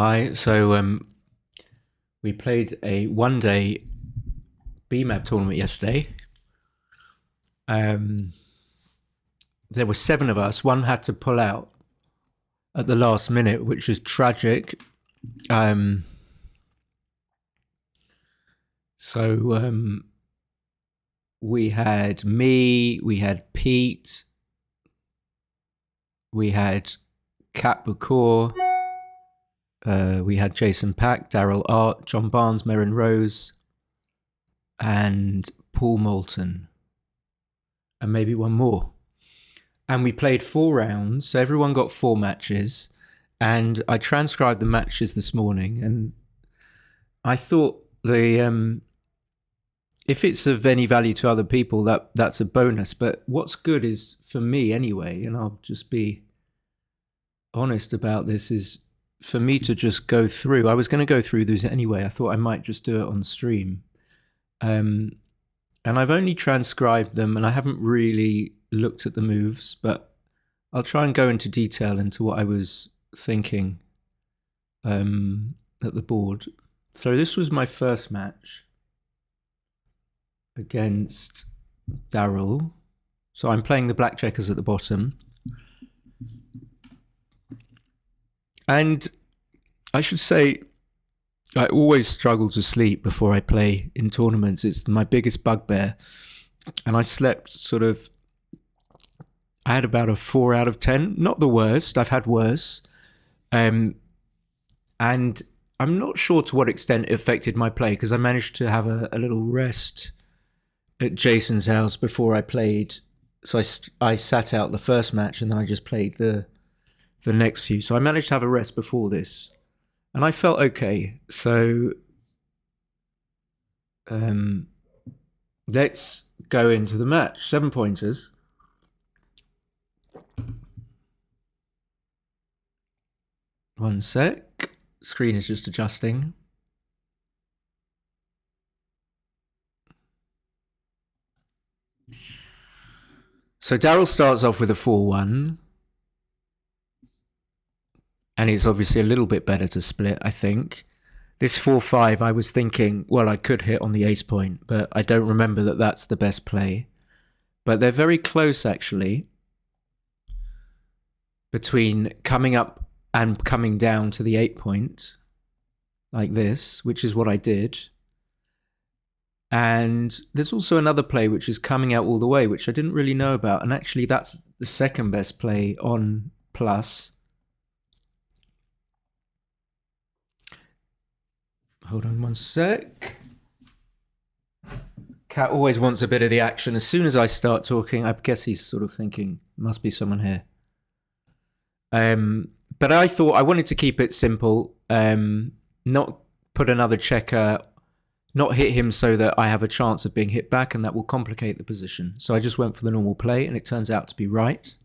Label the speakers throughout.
Speaker 1: Hi. We played a one-day BMAB tournament yesterday. Um, there were 7 of us. One had to pull out at the last minute, which is tragic. Um, so we had me, we had Pete, we had Kat Bukur, we had Jason Pack, Daryl Art, John Barnes, Merrin Rose, and Paul Moulton, and maybe one more. And we played 4 rounds, so everyone got 4 matches. And I transcribed the matches this morning, and I thought if it's of any value to other people, that's a bonus. But what's good is, for me anyway, and I'll just be honest about this, is for me to just go through. I was going to go through these anyway. I thought I might just do it on stream. And I've only transcribed them, and I haven't really looked at the moves, but I'll try and go into detail into what I was thinking at the board. So this was my first match against Daryl. So I'm playing the black checkers at the bottom. And I should say, I always struggle to sleep before I play in tournaments. It's my biggest bugbear. And I slept I had about a 4 out of 10. Not the worst. I've had worse. And I'm not sure to what extent it affected my play, because I managed to have a little rest at Jason's house before I played. So I sat out the first match, and then I just played the next few. So I managed to have a rest before this. And I felt okay. So let's go into the match. 7 pointers. One sec. Screen is just adjusting. So Daryl starts off with a 4-1. And it's obviously a little bit better to split, I think. This 4-5, I was thinking, well, I could hit on the ace point, but I don't remember that that's the best play. But they're very close, actually, between coming up and coming down to the 8 point, like this, which is what I did. And there's also another play which is coming out all the way, which I didn't really know about. And actually, that's the second best play on plus. Hold on one sec. Cat always wants a bit of the action. As soon as I start talking, I guess he's sort of thinking, must be someone here. But I thought I wanted to keep it simple, not put another checker, not hit him so that I have a chance of being hit back, and that will complicate the position. So I just went for the normal play, and it turns out to be right.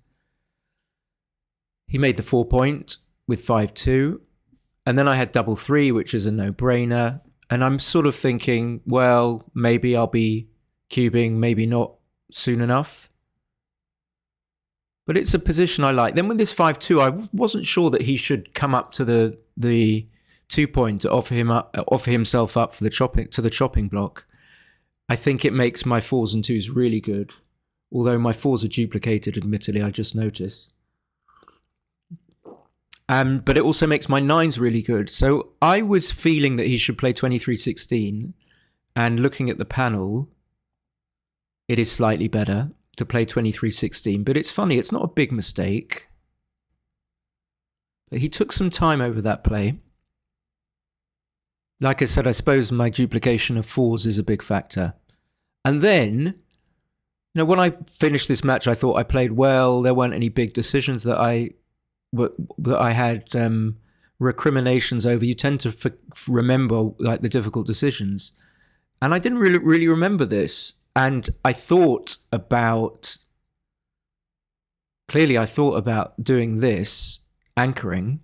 Speaker 1: He made the 4 point with 5-2. And then I had double 3, which is a no-brainer. And I'm sort of thinking, well, maybe I'll be cubing, maybe not soon enough. But it's a position I like. Then with this 5-2, I wasn't sure that he should come up to the 2 point to offer himself up for the chopping block. I think it makes my 4s and 2s really good. Although my 4s are duplicated, admittedly, I just noticed. But it also makes my 9s really good. So I was feeling that he should play 23-16. And looking at the panel, it is slightly better to play 23-16. But it's funny, it's not a big mistake. But he took some time over that play. Like I said, I suppose my duplication of 4s is a big factor. And then, when I finished this match, I thought I played well. There weren't any big decisions that I had recriminations over. You tend to remember like the difficult decisions, and I didn't really remember this. And I thought about doing this anchoring,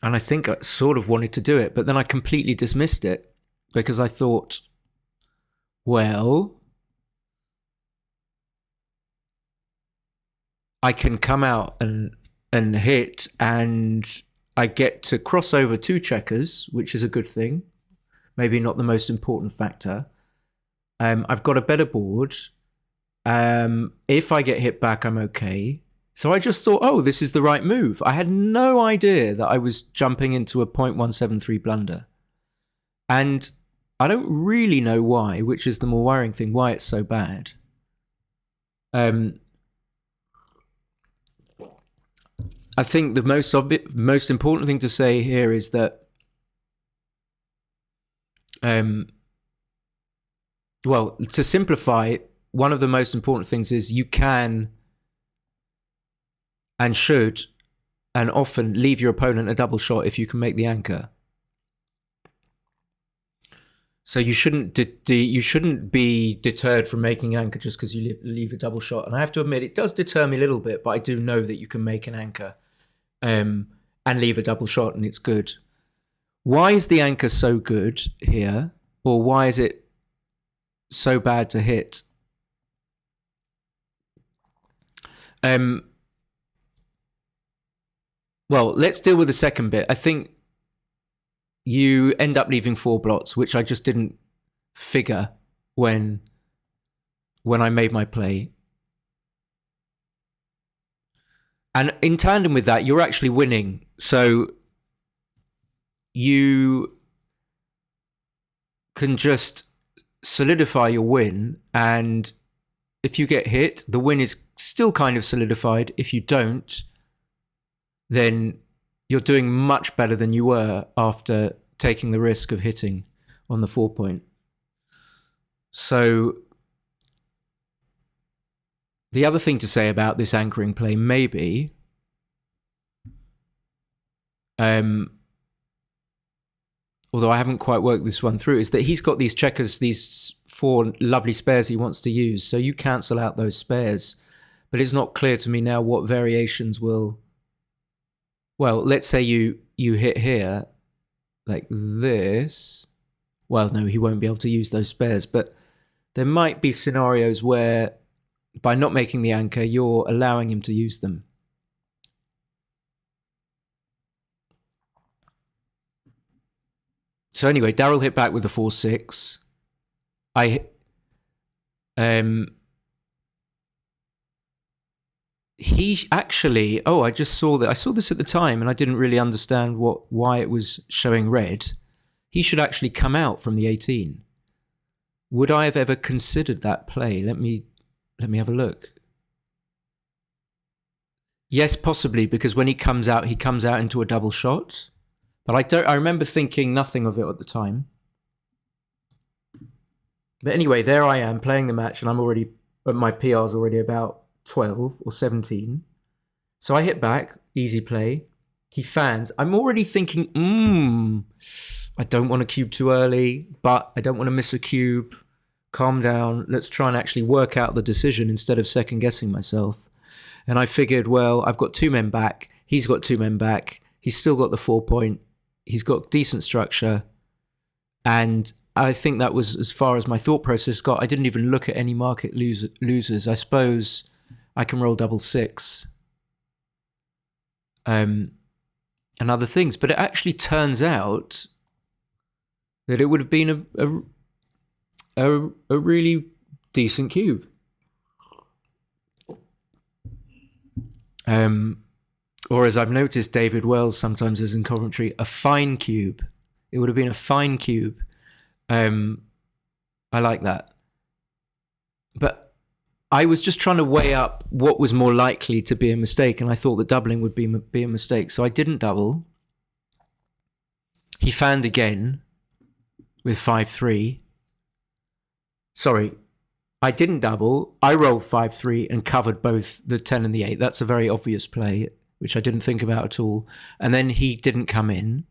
Speaker 1: and I think I sort of wanted to do it, but then I completely dismissed it because I thought, well, I can come out and and hit, and I get to cross over 2 checkers, which is a good thing. Maybe not the most important factor. I've got a better board. If I get hit back, I'm okay. So I just thought, oh, this is the right move. I had no idea that I was jumping into a 0.173 blunder. And I don't really know why, which is the more worrying thing, why it's so bad. I think the most important thing to say here is that, well, to simplify, one of the most important things is you can and should and often leave your opponent a double shot if you can make the anchor. So you shouldn't be deterred from making an anchor just because you leave a double shot. And I have to admit, it does deter me a little bit, but I do know that you can make an anchor and leave a double shot, and it's good. Why is the anchor so good here? Or why is it so bad to hit? Well, let's deal with the second bit. I think you end up leaving 4 blots, which I just didn't figure when I made my play. And in tandem with that, you're actually winning. So you can just solidify your win. And if you get hit, the win is still kind of solidified. If you don't, then you're doing much better than you were after taking the risk of hitting on the 4 point. So the other thing to say about this anchoring play maybe, although I haven't quite worked this one through, is that he's got these checkers, these 4 lovely spares he wants to use. So you cancel out those spares. But it's not clear to me now what variations will... Well, let's say you hit here like this. Well, no, he won't be able to use those spares. But there might be scenarios where by not making the anchor, you're allowing him to use them. So anyway, Daryl hit back with a 4-6. He actually, I just saw that. I saw this at the time and I didn't really understand why it was showing red. He should actually come out from the 18. Would I have ever considered that play? Let me have a look. Yes, possibly, because when he comes out into a double shot. But I remember thinking nothing of it at the time. But anyway, there I am playing the match, and my PR's already about 12 or 17. So I hit back, easy play. He fans. I'm already thinking, I don't want to cube too early, but I don't want to miss a cube. Calm down. Let's try and actually work out the decision instead of second guessing myself. And I figured, well, I've got 2 men back. He's got 2 men back. He's still got the 4 point. He's got decent structure. And I think that was as far as my thought process got. I didn't even look at any market losers. I suppose I can roll double 6. And other things. But it actually turns out that it would have been a really decent cube. Or as I've noticed David Wells sometimes is in commentary, a fine cube. It would have been a fine cube. I like that. But I was just trying to weigh up what was more likely to be a mistake, and I thought that doubling would be a mistake. So I didn't double. He fanned again with 5-3. Sorry, I didn't double. I rolled 5-3 and covered both the 10 and the 8. That's a very obvious play, which I didn't think about at all. And then he didn't come in.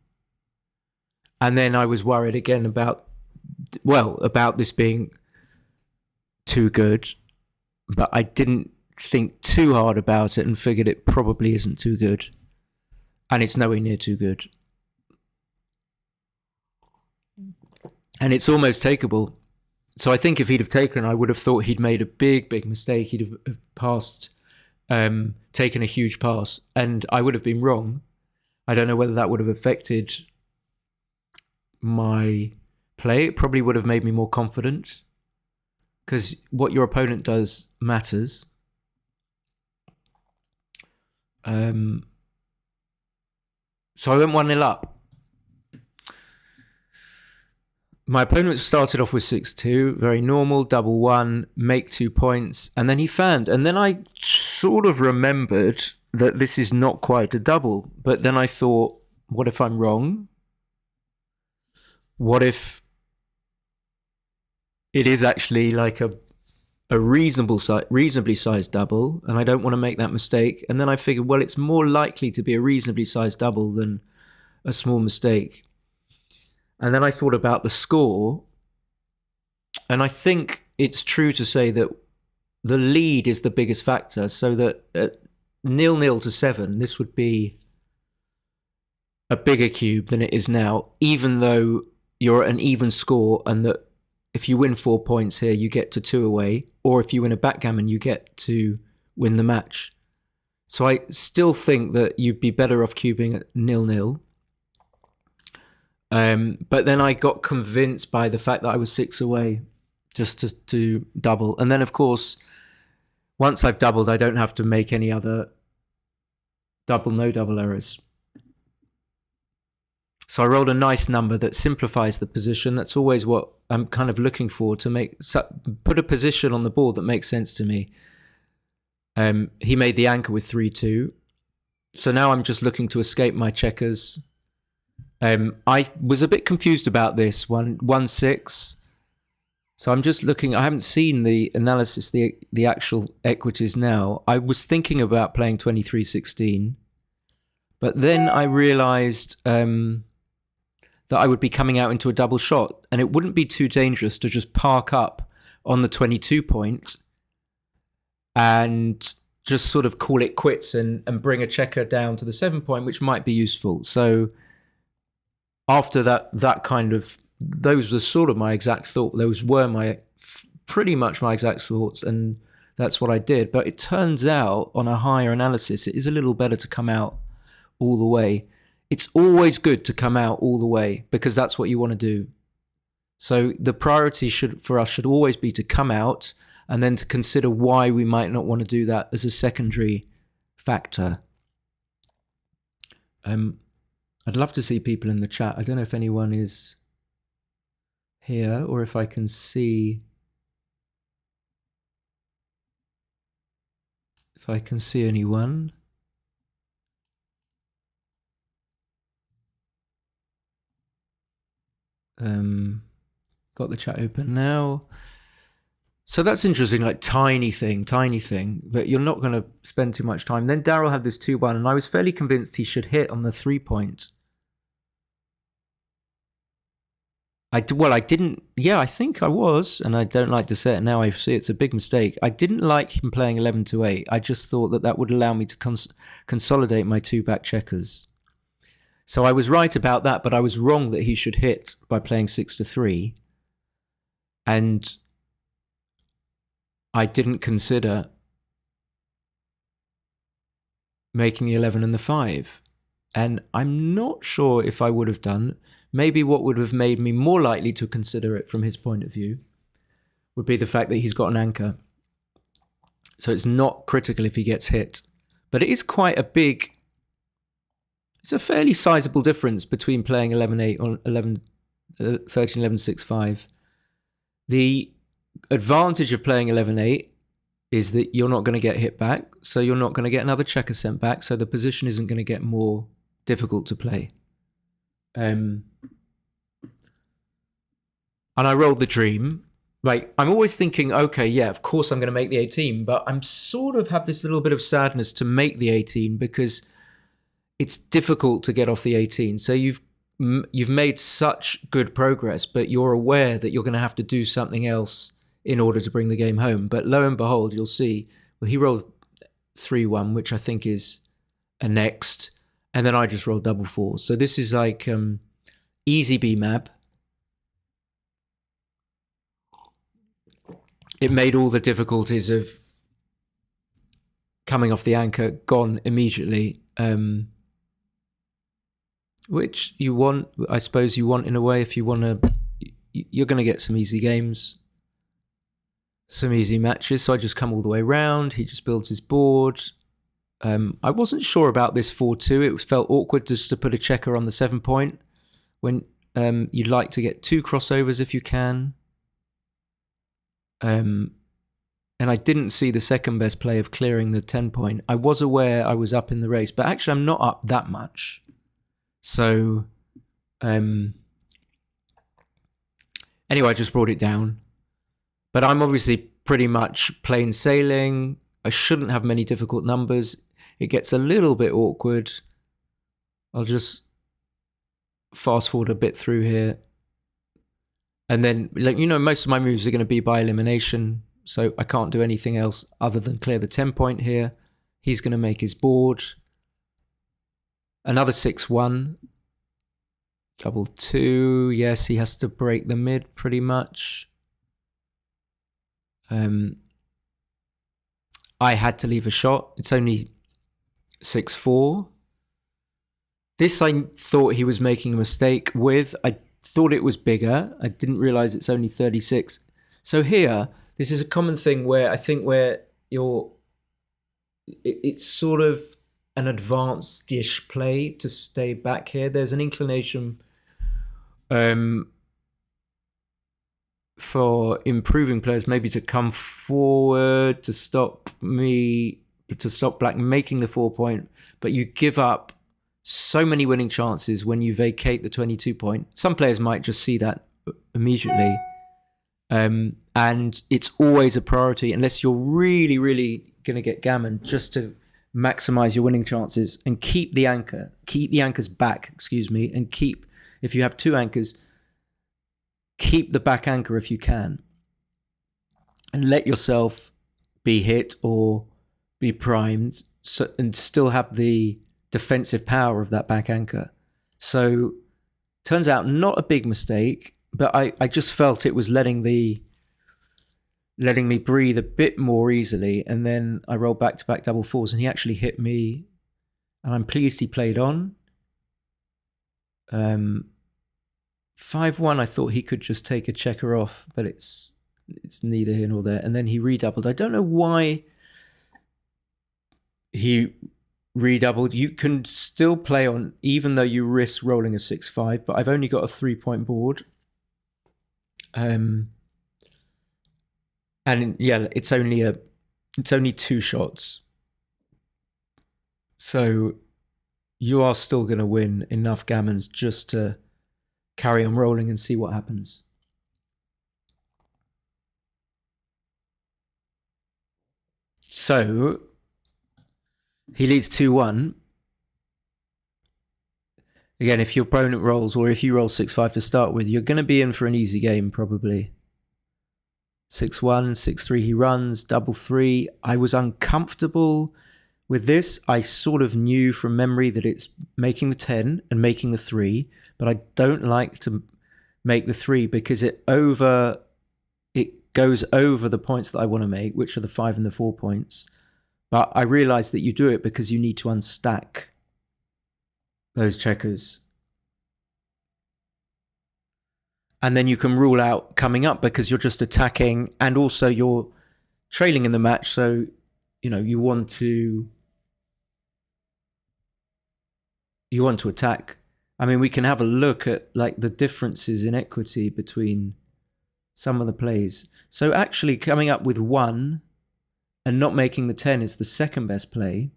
Speaker 1: And then I was worried again about this being too good. But I didn't think too hard about it and figured it probably isn't too good. And it's nowhere near too good. And it's almost takeable. So I think if he'd have taken, I would have thought he'd made a big, big mistake. He'd have passed taken a huge pass, and I would have been wrong. I don't know whether that would have affected my play. It probably would have made me more confident, because what your opponent does matters. So I went 1-0 up. My opponent started off with 6-2, very normal, double one, make 2 points, and then he fanned. And then I sort of remembered that this is not quite a double. But then I thought, what if I'm wrong? What if it is actually like a reasonably sized double, and I don't want to make that mistake? And then I figured, well, it's more likely to be a reasonably sized double than a small mistake. And then I thought about the score, and I think it's true to say that the lead is the biggest factor, so that at 0-0 to 7, this would be a bigger cube than it is now, even though you're at an even score, and that if you win 4 points here, you get to 2 away, or if you win a backgammon, you get to win the match. So I still think that you'd be better off cubing at 0-0. But then I got convinced by the fact that I was 6 away just to double. And then, of course, once I've doubled, I don't have to make any other no double errors. So I rolled a nice number that simplifies the position. That's always what I'm kind of looking for, to put a position on the board that makes sense to me. He made the anchor with 3-2. So now I'm just looking to escape my checkers. I was a bit confused about this 1-6. So I'm just looking. I haven't seen the analysis, the actual equities now. I was thinking about playing 23-16, but then I realized that I would be coming out into a double shot, and it wouldn't be too dangerous to just park up on the 22 point and just sort of call it quits and bring a checker down to the 7 point, which might be useful. So after that kind of, those were sort of my exact thought. Those were pretty much my exact thoughts, and that's what I did. But it turns out, on a higher analysis, it is a little better to come out all the way. It's always good to come out all the way, because that's what you want to do. So the priority for us should always be to come out, and then to consider why we might not want to do that as a secondary factor. I'd love to see people in the chat. I don't know if anyone is here, or if I can see anyone. Got the chat open now. So that's interesting, like tiny thing, but you're not going to spend too much time. Then Daryl had this 2-1, and I was fairly convinced he should hit on the 3 point. I think I was, and I don't like to say it now. I see it's a big mistake. I didn't like him playing 11-8. I just thought that would allow me to consolidate my 2 back checkers. So I was right about that, but I was wrong that he should hit by playing 6-3. And I didn't consider making the 11 and the 5. And I'm not sure if I would have done. Maybe what would have made me more likely to consider it from his point of view would be the fact that he's got an anchor. So it's not critical if he gets hit. But it is quite a big... It's a fairly sizable difference between playing 11-8 or 13-11-6-5. The advantage of playing 11-8 is that you're not going to get hit back, so you're not going to get another checker sent back, so the position isn't going to get more difficult to play. And I rolled the dream. Like, I'm always thinking, okay, yeah, of course I'm going to make the 18, but I'm sort of have this little bit of sadness to make the 18, because it's difficult to get off the 18. So you've made such good progress, but you're aware that you're going to have to do something else in order to bring the game home. But lo and behold, you'll see, well, he rolled 3-1, which I think is a next, and then I just rolled double 4. So this is like easy BMAB. It made all the difficulties of coming off the anchor, gone immediately. Which you want, I suppose you want in a way, if you want to, you're going to get some easy games, some easy matches. So I just come all the way around. He just builds his board. I wasn't sure about this 4-2. It felt awkward just to put a checker on the 7 point when you'd like to get 2 crossovers if you can. And I didn't see the second best play of clearing the 10 point. I was aware I was up in the race, but actually I'm not up that much. So, anyway, I just brought it down. But I'm obviously pretty much plain sailing. I shouldn't have many difficult numbers. It gets a little bit awkward. I'll just fast forward a bit through here. And then, most of my moves are going to be by elimination. So I can't do anything else other than clear the 10 point here. He's going to make his board. Another 6-1. Double 2. Yes, he has to break the mid pretty much. I had to leave a shot. It's only 6-4. This I thought he was making a mistake with. I thought it was bigger. I didn't realize it's only 36. So here, this is a common thing where I think it's sort of an advanced-ish play to stay back here. There's an inclination for improving players maybe to come forward to stop black making the 4 point, but you give up so many winning chances when you vacate the 22 point. Some players might just see that immediately, and it's always a priority unless you're really, really going to get gammon, just to maximize your winning chances and keep the anchors back, and keep, if you have 2 anchors, keep the back anchor if you can, and let yourself be hit or be primed, and still have the defensive power of that back anchor. So turns out not a big mistake, but I just felt it was letting me breathe a bit more easily. And then I rolled back-to-back double 4s, and he actually hit me, and I'm pleased he played on. 5-1, I thought he could just take a checker off, but it's neither here nor there. And then he redoubled. I don't know why he redoubled. You can still play on, even though you risk rolling a 6-5, but I've only got a 3 point board. And yeah, it's only 2 shots. So you are still going to win enough gammons just to carry on rolling and see what happens. So he leads 2-1. Again, if your opponent rolls, or if you roll 6-5 to start with, you're going to be in for an easy game probably. 6-1, 6-3 he runs, double 3. I was uncomfortable with this. I sort of knew from memory that it's making the 10 and making the 3, but I don't like to make the 3 because it goes over the points that I want to make, which are the 5 and the 4 points. But I realized that you do it because you need to unstack those checkers. And then you can rule out coming up because you're just attacking, and also you're trailing in the match. So, you want to attack. I mean, we can have a look at the differences in equity between some of the plays. So actually coming up with 1 and not making the 10 is the second best play.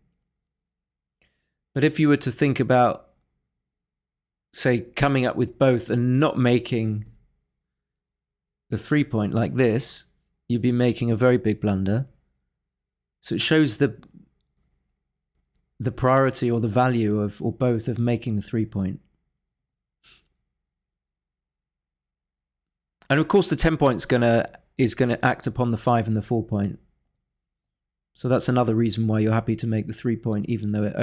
Speaker 1: But if you were to think about, say, coming up with both and not making the 3 point like this, you'd be making a very big blunder. So it shows the priority or the value of, or both, of making the 3 point. And of course the 10 point is gonna act upon the 5 and the 4 point. So that's another reason why you're happy to make the 3 point, even though it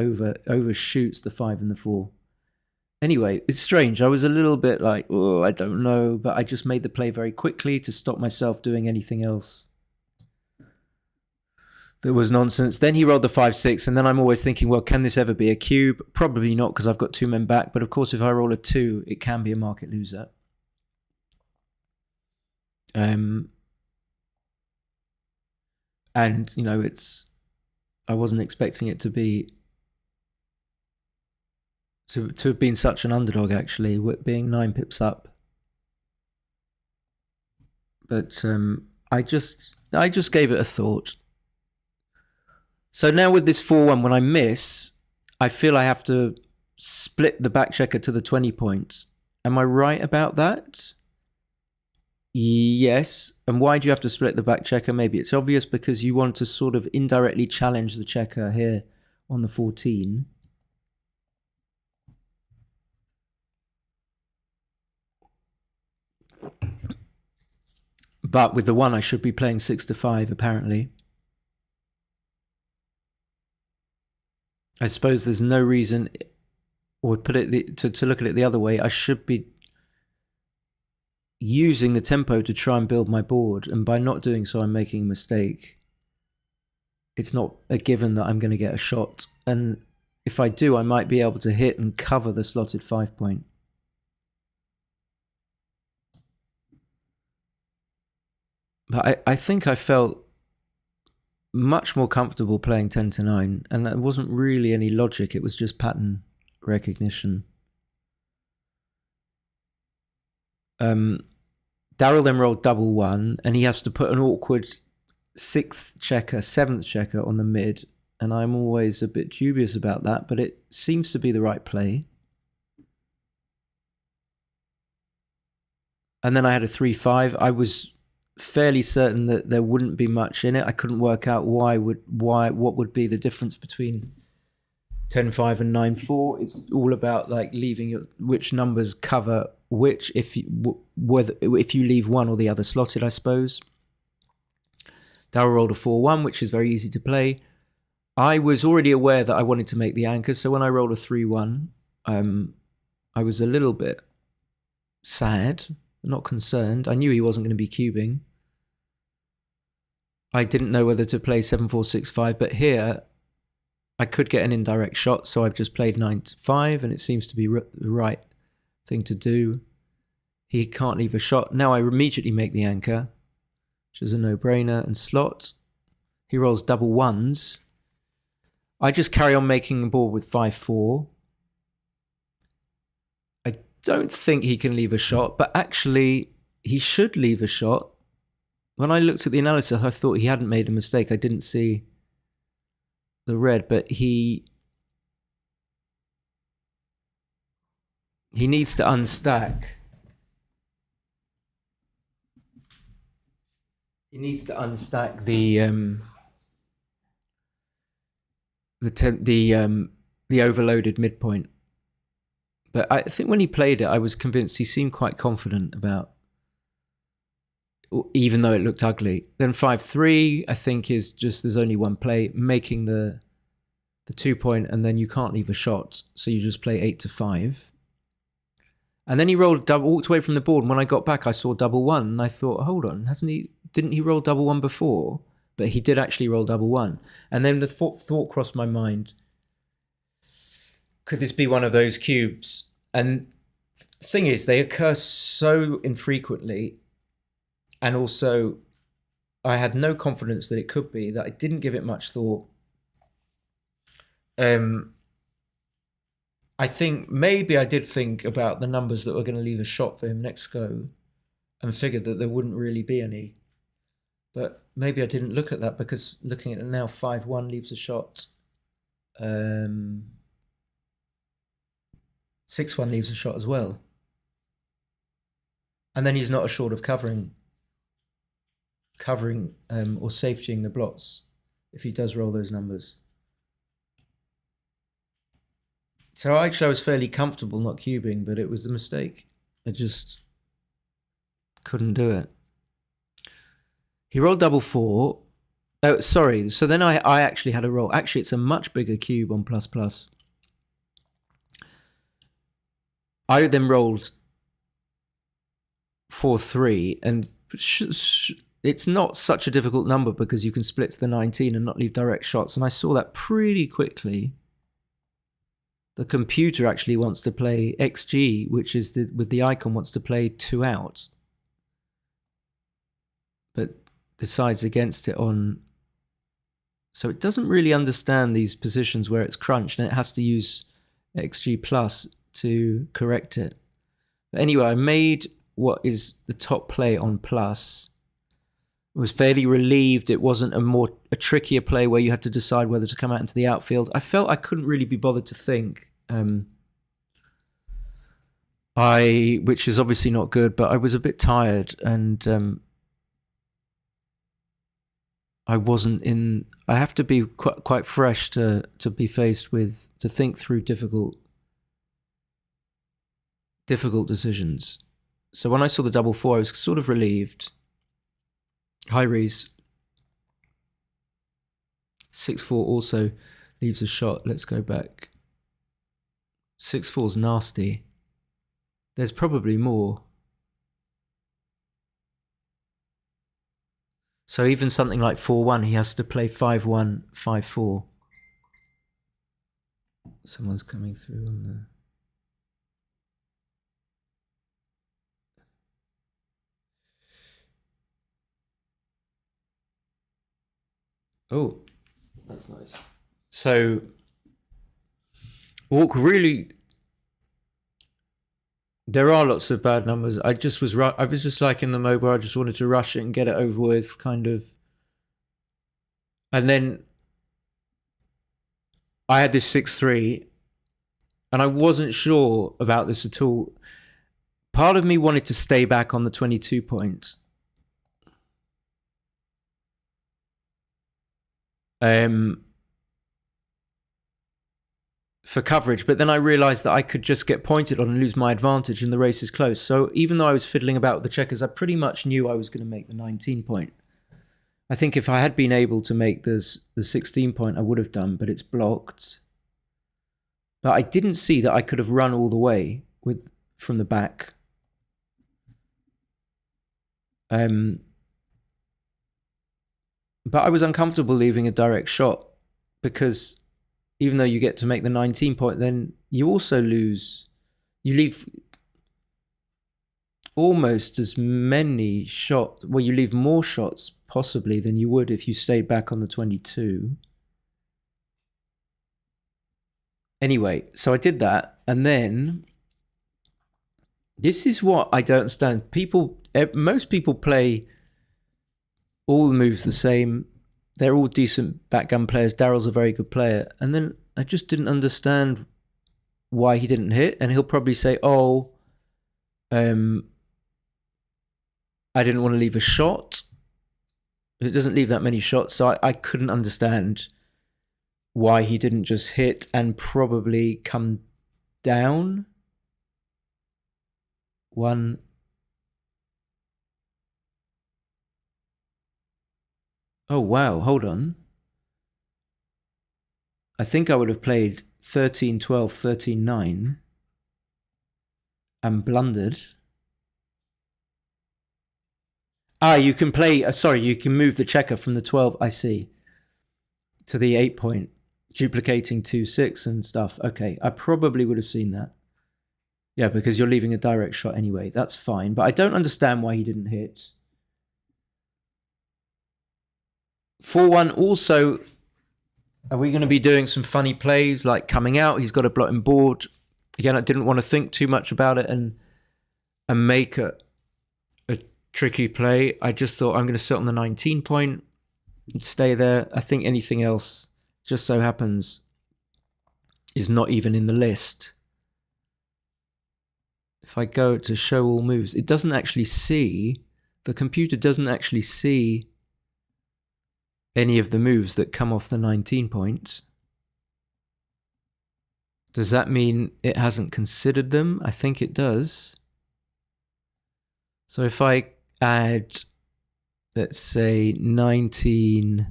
Speaker 1: overshoots the 5 and the 4. Anyway, it's strange. I was a little bit like, oh, I don't know, but I just made the play very quickly to stop myself doing anything else that was nonsense. Then he rolled the 5-6, and then I'm always thinking, well, can this ever be a cube? Probably not, because I've got 2 men back. But of course, if I roll a 2, it can be a market loser. And you know, I wasn't expecting it to be to have been such an underdog, actually, with being 9 pips up. But I just gave it a thought. So now with this 4-1, when I miss, I feel I have to split the back checker to the 20 points. Am I right about that? Yes. And why do you have to split the back checker? Maybe it's obvious, because you want to sort of indirectly challenge the checker here on the 14. But with the 1, I should be playing 6-5, apparently. I suppose there's no reason, or put it to look at it the other way, I should be using the tempo to try and build my board, and by not doing so, I'm making a mistake. It's not a given that I'm going to get a shot, and if I do, I might be able to hit and cover the slotted 5 point. But I think I felt much more comfortable playing 10-9, and that wasn't really any logic, it was just pattern recognition. Daryl then rolled double 1, and he has to put an awkward 6th checker, 7th checker on the mid, and I'm always a bit dubious about that, but it seems to be the right play. And then I had a 3-5. I was fairly certain that there wouldn't be much in it. I couldn't work out what would be the difference between 10-5 and 9-4. It's all about like leaving which numbers cover which, if you leave one or the other slotted, I suppose. Darryl rolled a 4-1, which is very easy to play. I was already aware that I wanted to make the anchor, so when I rolled a 3-1, I was a little bit sad, not concerned. I knew he wasn't going to be cubing. I didn't know whether to play 7-4-6-5, but here I could get an indirect shot, so I've just played 9-5, and it seems to be the right thing to do. He can't leave a shot. Now I immediately make the anchor, which is a no-brainer, and slot. He rolls double 1s. I just carry on making the board with 5-4. I don't think he can leave a shot, but actually he should leave a shot. When I looked at the analysis, I thought he hadn't made a mistake. I didn't see the red, but he needs to unstack. He needs to unstack the overloaded midpoint. But I think when he played it, I was convinced he seemed quite confident about, even though it looked ugly. Then 5-3, I think, is just, there's only one play, making the 2 point, and then you can't leave a shot, so you just play 8-5. And then he rolled walked away from the board, and when I got back, I saw double 1, and I thought, hold on, didn't he roll double 1 before? But he did actually roll double 1. And then the thought crossed my mind, could this be one of those cubes? And the thing is, they occur so infrequently, and also I had no confidence that it could be, that I didn't give it much thought. I think maybe I did think about the numbers that were going to leave a shot for him next go, and figured that there wouldn't really be any. But maybe I didn't look at that, because looking at it now, 5-1 leaves a shot. 6-1 leaves a shot as well. And then he's not assured of covering or safetying the blots if he does roll those numbers. So actually I was fairly comfortable not cubing, but it was a mistake. I just couldn't do it. He rolled double 4. Oh, sorry. So then I actually had a roll. Actually, it's a much bigger cube on ++. I then rolled 4-3, and it's not such a difficult number because you can split to the 19 and not leave direct shots. And I saw that pretty quickly. The computer actually wants to play XG, which is with the icon, wants to play 2 out, but decides against it on. So it doesn't really understand these positions where it's crunched, and it has to use XG plus to correct it. But anyway, I made what is the top play on plus. I was fairly relieved it wasn't a trickier play where you had to decide whether to come out into the outfield. I felt I couldn't really be bothered to think. Which is obviously not good, but I was a bit tired, and I wasn't in. I have to be quite fresh to be faced with, to think through difficult decisions. So when I saw the 4-4, I was sort of relieved. Hi, Reese. 6-4 also leaves a shot. Let's go back. 6-4's nasty. There's probably more. So even something like 4-1, he has to play 5-1, 5-4. Someone's coming through on the... Oh, that's nice. So, really, there are lots of bad numbers. I was just like in the mode where I just wanted to rush it and get it over with, kind of. And then I had this 6-3, and I wasn't sure about this at all. Part of me wanted to stay back on the 22 points. For coverage, but then I realized that I could just get pointed on and lose my advantage and the race is close. So even though I was fiddling about with the checkers, I pretty much knew I was going to make the 19 point. I think if I had been able to make the 16 point, I would have done, but it's blocked. But I didn't see that I could have run all the way from the back. But I was uncomfortable leaving a direct shot because even though you get to make the 19 point, then you also lose. You leave almost as many shots. Well, you leave more shots possibly than you would if you stayed back on the 22. Anyway, so I did that. And then this is what I don't understand. Most people play all the moves the same. They're all decent backgammon players. Daryl's a very good player. And then I just didn't understand why he didn't hit. And he'll probably say, oh, I didn't want to leave a shot. It doesn't leave that many shots. So I couldn't understand why he didn't just hit and probably come down. One. Oh, wow. Hold on. I think I would have played 13, 12, 13, 9 and blundered. You can play, sorry, you can move the checker from the 12, I see, to the 8 point, duplicating 2, 6 and stuff. Okay, I probably would have seen that. Yeah, because you're leaving a direct shot anyway. That's fine, but I don't understand why he didn't hit. 4-1 also, are we going to be doing some funny plays like coming out? He's got a blotting board. Again, I didn't want to think too much about it and make a tricky play. I just thought I'm going to sit on the 19 point and stay there. I think anything else just so happens is not even in the list. If I go to show all moves, it doesn't actually see, the computer doesn't actually see any of the moves that come off the 19 points. Does that mean it hasn't considered them? I think it does. So if I add, let's say 19,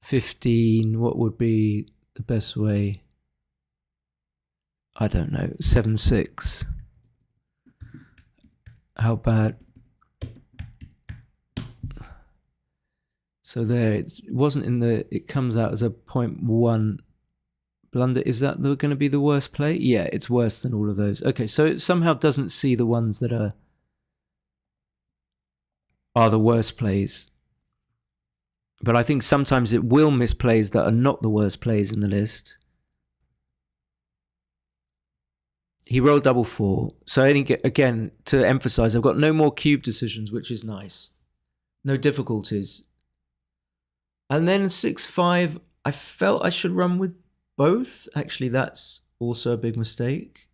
Speaker 1: 15, what would be the best way? I don't know, 7, 6. How bad? So there, it wasn't in the. It comes out as a 0.1 blunder. Is that going to be the worst play? Yeah, it's worse than all of those. Okay, so it somehow doesn't see the ones that are the worst plays. But I think sometimes it will miss plays that are not the worst plays in the list. He rolled double 4. So I didn't get, again, to emphasize, I've got no more cube decisions, which is nice. No difficulties. And then 6-5, I felt I should run with both. Actually, that's also a big mistake.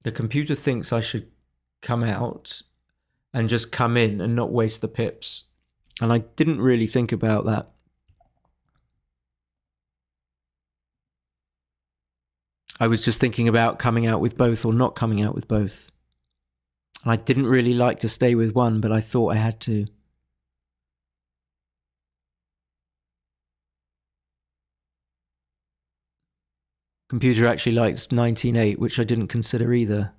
Speaker 1: The computer thinks I should come out and just come in and not waste the pips. And I didn't really think about that. I was just thinking about coming out with both or not coming out with both. And I didn't really like to stay with one, but I thought I had to. Computer actually likes 19-8, which I didn't consider either.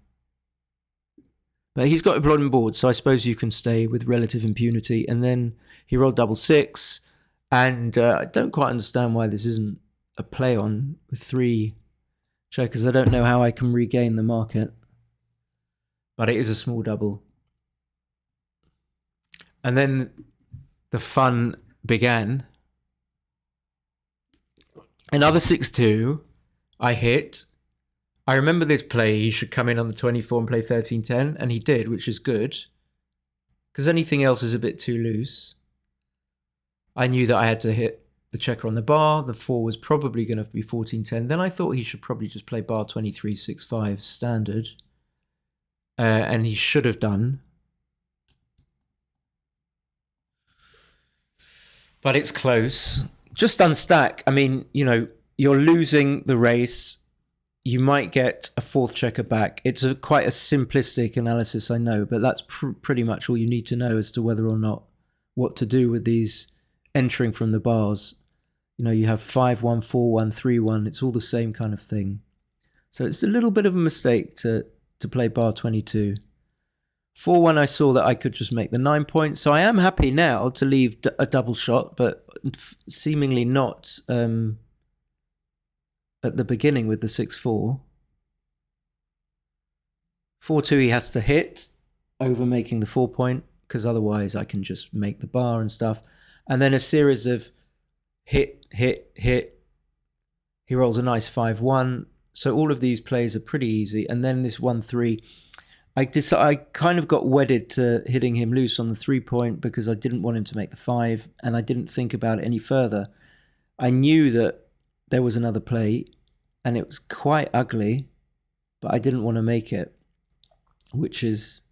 Speaker 1: But he's got a blotting board, so I suppose you can stay with relative impunity. And then he rolled double 6. And I don't quite understand why this isn't a play on with 3 checkers. I don't know how I can regain the market. But it is a small double. And then the fun began. Another 6-2. I hit. I remember this play. He should come in on the 24 and play 13-10. And he did, which is good. Because anything else is a bit too loose. I knew that I had to hit the checker on the bar. The 4 was probably going to be 14-10. Then I thought he should probably just play bar 23-6-5 standard. And he should have done. But it's close. Just unstack. I mean, you know, you're losing the race. You might get a 4th checker back. It's quite a simplistic analysis, I know, but that's pretty much all you need to know as to whether or not what to do with these entering from the bars. You know, you have 5-1, 4-1, 3-1. It's all the same kind of thing. So it's a little bit of a mistake to play bar 22. 4-1, I saw that I could just make the 9 point. So I am happy now to leave a double shot, but seemingly not at the beginning with the 6-4. 4-2 he has to hit over making the 4 point, because otherwise I can just make the bar and stuff. And then a series of hit, hit, hit. He rolls a nice 5-1. So all of these plays are pretty easy. And then this 1-3, I kind of got wedded to hitting him loose on the 3 point because I didn't want him to make the 5, and I didn't think about it any further. I knew that there was another play, and it was quite ugly, but I didn't want to make it, which is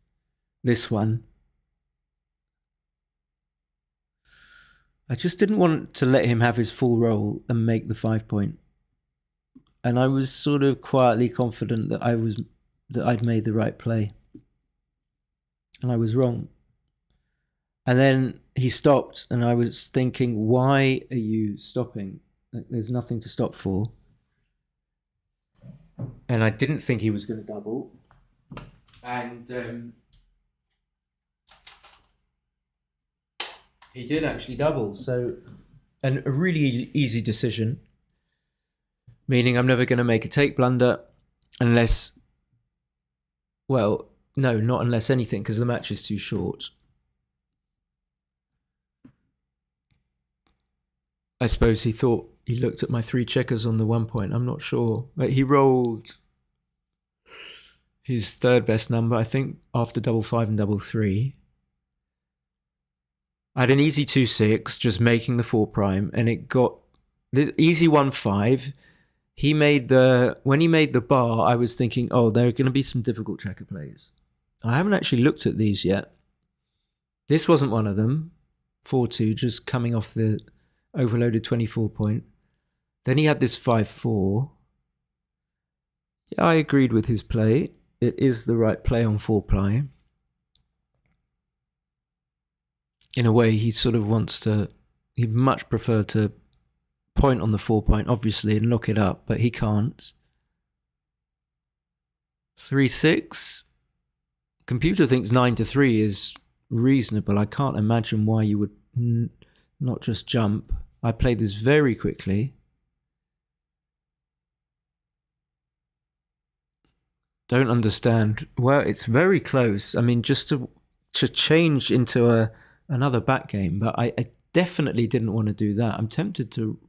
Speaker 1: this one. I just didn't want to let him have his full roll and make the 5 point. And I was sort of quietly confident that I'd made the right play. And I was wrong. And then he stopped, and I was thinking, why are you stopping? There's nothing to stop for. And I didn't think he was going to double. And he did actually double. So, and a really easy decision. Meaning I'm never going to make a take blunder unless, well, no, not unless anything, because the match is too short. I suppose he thought he looked at my 3 checkers on the 1 point. I'm not sure. But he rolled his 3rd best number, I think, after double 5 and double 3. I had an easy 2-6, just making the 4 prime, and it got this easy 1-5. When he made the bar, I was thinking, oh, there are going to be some difficult checker plays. I haven't actually looked at these yet. This wasn't one of them. 4-2, just coming off the overloaded 24 point. Then he had this 5-4. Yeah, I agreed with his play. It is the right play on 4-ply. In a way, he sort of wants to, he'd much prefer to point on the 4 point, obviously, and lock it up, but he can't. 3-6. computer thinks 9-3 is reasonable. I can't imagine why you would not just jump. I played this very quickly. Don't understand. Well, it's very close. I mean, just to change into another back game, but I definitely didn't want to do that. I'm tempted to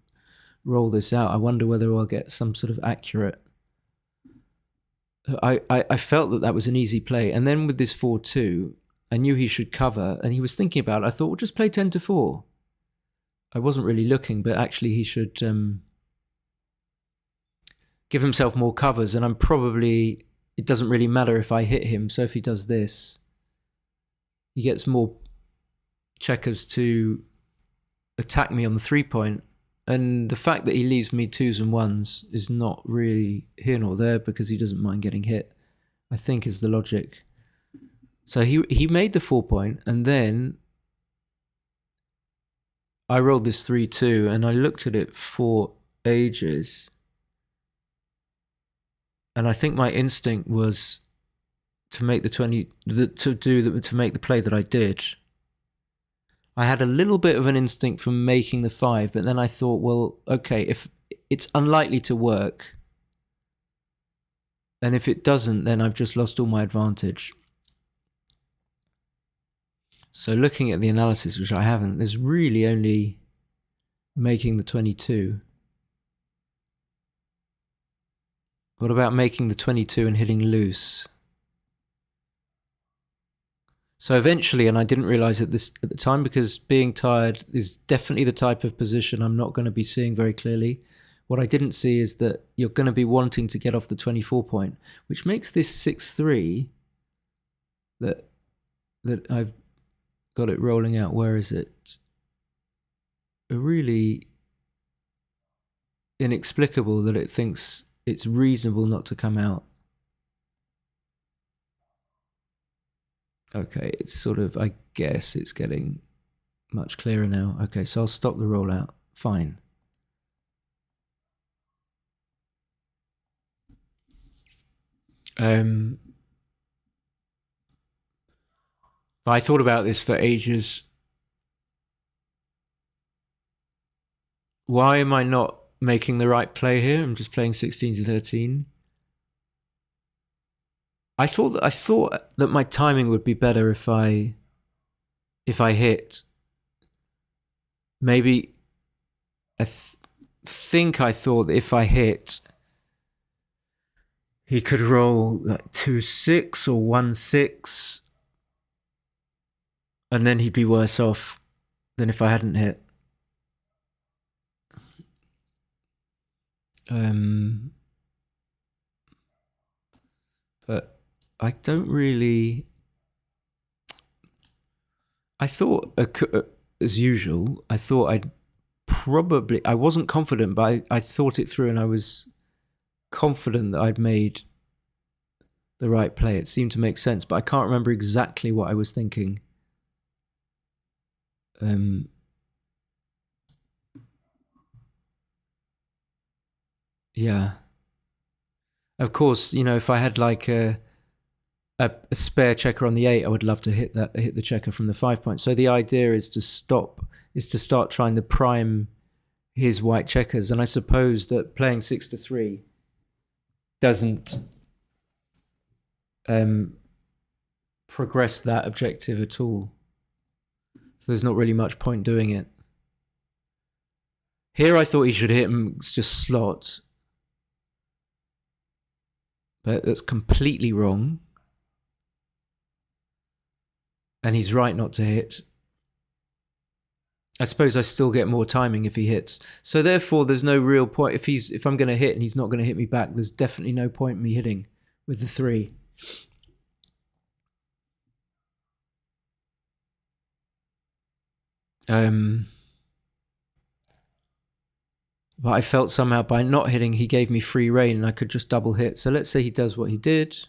Speaker 1: roll this out. I wonder whether I'll get some sort of accurate. I felt that was an easy play, and then with this 4-2, I knew he should cover, and he was thinking about it. I thought, well, just play 10-4. I wasn't really looking, but actually he should give himself more covers, and I'm probably. It doesn't really matter if I hit him, so if he does this, he gets more checkers to attack me on the 3-point. And the fact that he leaves me 2s and 1s is not really here nor there because he doesn't mind getting hit, I think is the logic. So he made the 4-point, and then I rolled this 3-2, and I looked at it for ages. And I think my instinct was to make to make the play that I did. I had a little bit of an instinct for making the 5, but then I thought, well, okay, if it's unlikely to work, and if it doesn't, then I've just lost all my advantage. So looking at the analysis, which I haven't, there's really only making the 22. What about making the 22 and hitting loose? So eventually, and I didn't realize at the time because being tired is definitely the type of position I'm not going to be seeing very clearly. What I didn't see is that you're going to be wanting to get off the 24-point, which makes this 6-3 that I've got it rolling out. Where is it? Really inexplicable that it thinks it's reasonable not to come out. Okay, it's sort of, I guess it's getting much clearer now. Okay, so I'll stop the rollout. Fine. I thought about this for ages. Why am I not making the right play here? I'm just playing 16-13. I thought that my timing would be better if I hit. Maybe I thought that if I hit, he could roll like 2-6 or 1-6, and then he'd be worse off than if I hadn't hit. But I don't really. I thought, as usual, I thought I wasn't confident, but I thought it through, and I was confident that I'd made the right play. It seemed to make sense, but I can't remember exactly what I was thinking. Yeah. Of course, if I had like a spare checker on the 8, I would love to hit the checker from the 5-point. So the idea is to start trying to prime his white checkers, and I suppose that playing 6-3 doesn't progress that objective at all. So there's not really much point doing it. Here I thought he should hit him just slot, but that's completely wrong. And he's right not to hit. I suppose I still get more timing if he hits. So therefore, there's no real point. If I'm going to hit and he's not going to hit me back, there's definitely no point in me hitting with the 3. But I felt somehow by not hitting, he gave me free rein and I could just double hit. So let's say he does what he did.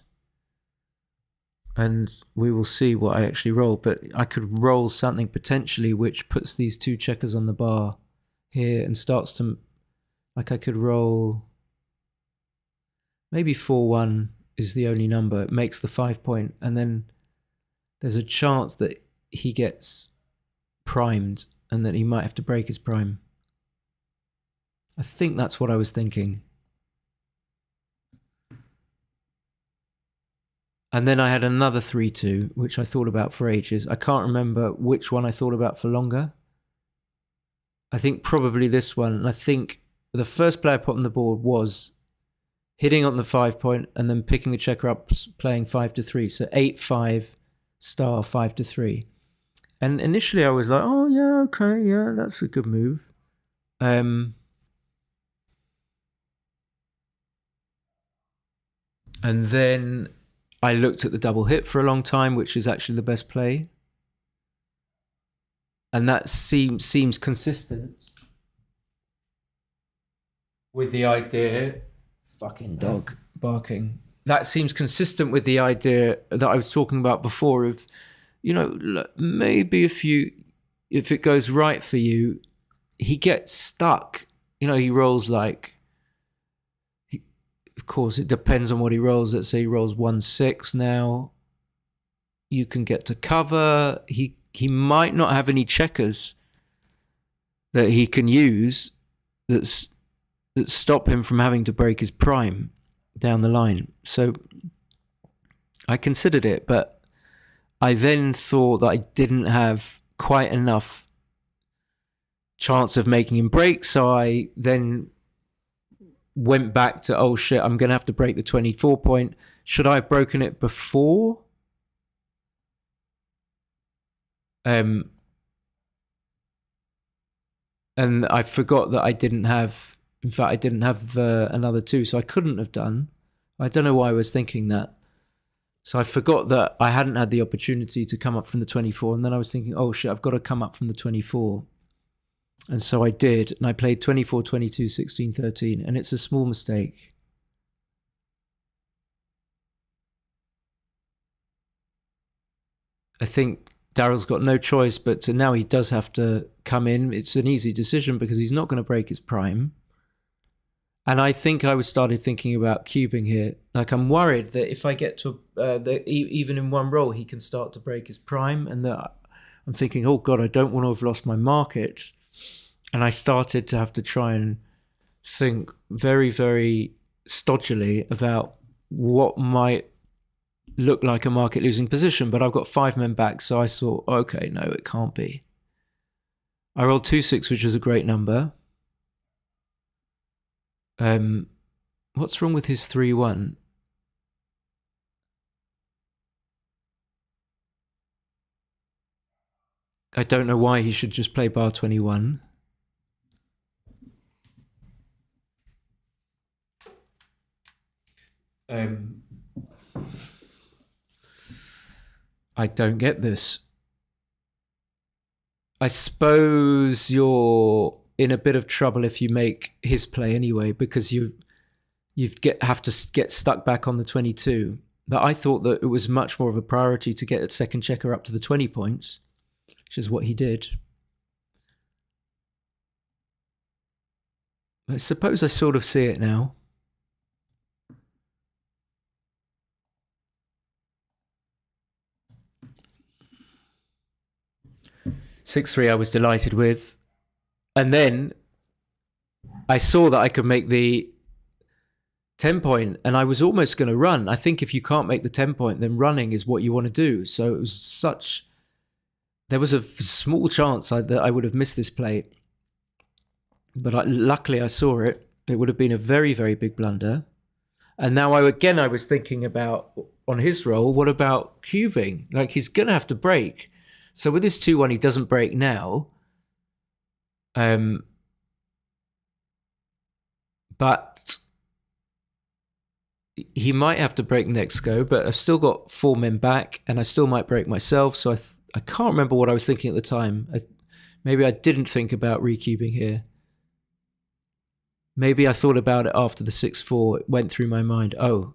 Speaker 1: And we will see what I actually roll. But I could roll something potentially which puts these 2 checkers on the bar here and starts to... Like I could roll... Maybe 4-1 is the only number. It makes the 5-point. And then there's a chance that he gets primed and that he might have to break his prime. I think that's what I was thinking. And then I had another 3-2, which I thought about for ages. I can't remember which one I thought about for longer. I think probably this one. And I think the first play I put on the board was hitting on the 5 point and then picking a checker up, playing 5-3. So 8-5 star 5-3. And initially I was like, oh yeah, okay, yeah, that's a good move. And then I looked at the double hit for a long time, which is actually the best play. And that seems consistent with the idea. Fucking dog barking. That seems consistent with the idea that I was talking about before of, you know, maybe if it goes right for you, he gets stuck. You know, he rolls like, of course, it depends on what he rolls. Let's say he rolls 1-6 now. You can get to cover. He might not have any checkers that he can use that stop him from having to break his prime down the line. So I considered it, but I then thought that I didn't have quite enough chance of making him break. So I then went back to, oh shit, I'm going to have to break the 24 point. Should I have broken it before? And I forgot that I didn't have, in fact, I didn't have another 2, so I couldn't have done. I don't know why I was thinking that. So I forgot that I hadn't had the opportunity to come up from the 24, and then I was thinking, oh shit, I've got to come up from the 24. And so I did, and I played 24, 22, 16, 13, and it's a small mistake. I think Daryl's got no choice, but now he does have to come in. It's an easy decision because he's not going to break his prime. And I think I started thinking about cubing here. Like, I'm worried that if I get to, even in one roll, he can start to break his prime. And that I'm thinking, oh God, I don't want to have lost my market. And I started to have to try and think very, very stodgily about what might look like a market losing position. But I've got 5 men back, so I thought, okay, no, it can't be. I rolled 2-6, which is a great number. What's wrong with his 3-1? I don't know why he should just play bar 21. I don't get this. I suppose you're in a bit of trouble if you make his play anyway, because you have to get stuck back on the 22. But I thought that it was much more of a priority to get a second checker up to the 20 points, which is what he did. I suppose I sort of see it now. (6-3) I was delighted with. And then I saw that I could make the 10 point, and I was almost going to run. I think if you can't make the 10 point, then running is what you want to do. So it was there was a small chance that I would have missed this play. But luckily I saw it. It would have been a very, very big blunder. And now I was thinking about, on his roll, what about cubing? Like, he's going to have to break. So with his 2-1, he doesn't break now. But he might have to break next go, but I've still got 4 men back, and I still might break myself. So I can't remember what I was thinking at the time. Maybe I didn't think about recubing here. Maybe I thought about it after the 6-4. It went through my mind, oh,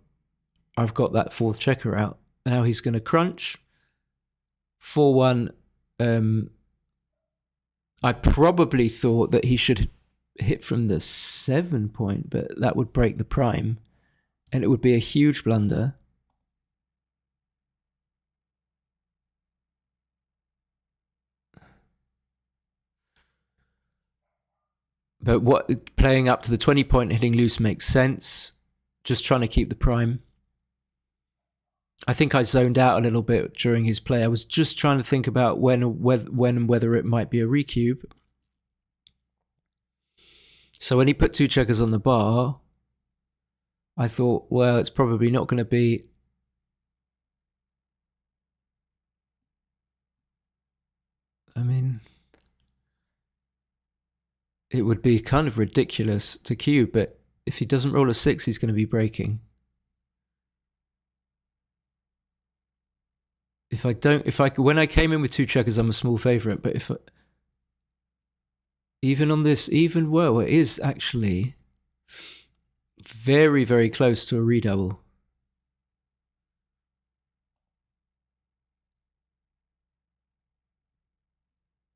Speaker 1: I've got that 4th checker out. Now he's going to crunch. 4-1. I probably thought that he should hit from the 7 point, but that would break the prime, and it would be a huge blunder. But what playing up to the 20 point hitting loose makes sense. Just trying to keep the prime. I think I zoned out a little bit during his play. I was just trying to think about when and whether it might be a recube. So when he put 2 checkers on the bar, I thought, well, it's probably not going to be. I mean, it would be kind of ridiculous to cube, but if he doesn't roll a 6, he's going to be breaking. When I came in with 2 checkers, I'm a small favorite, but even on this, it is actually very, very close to a redouble.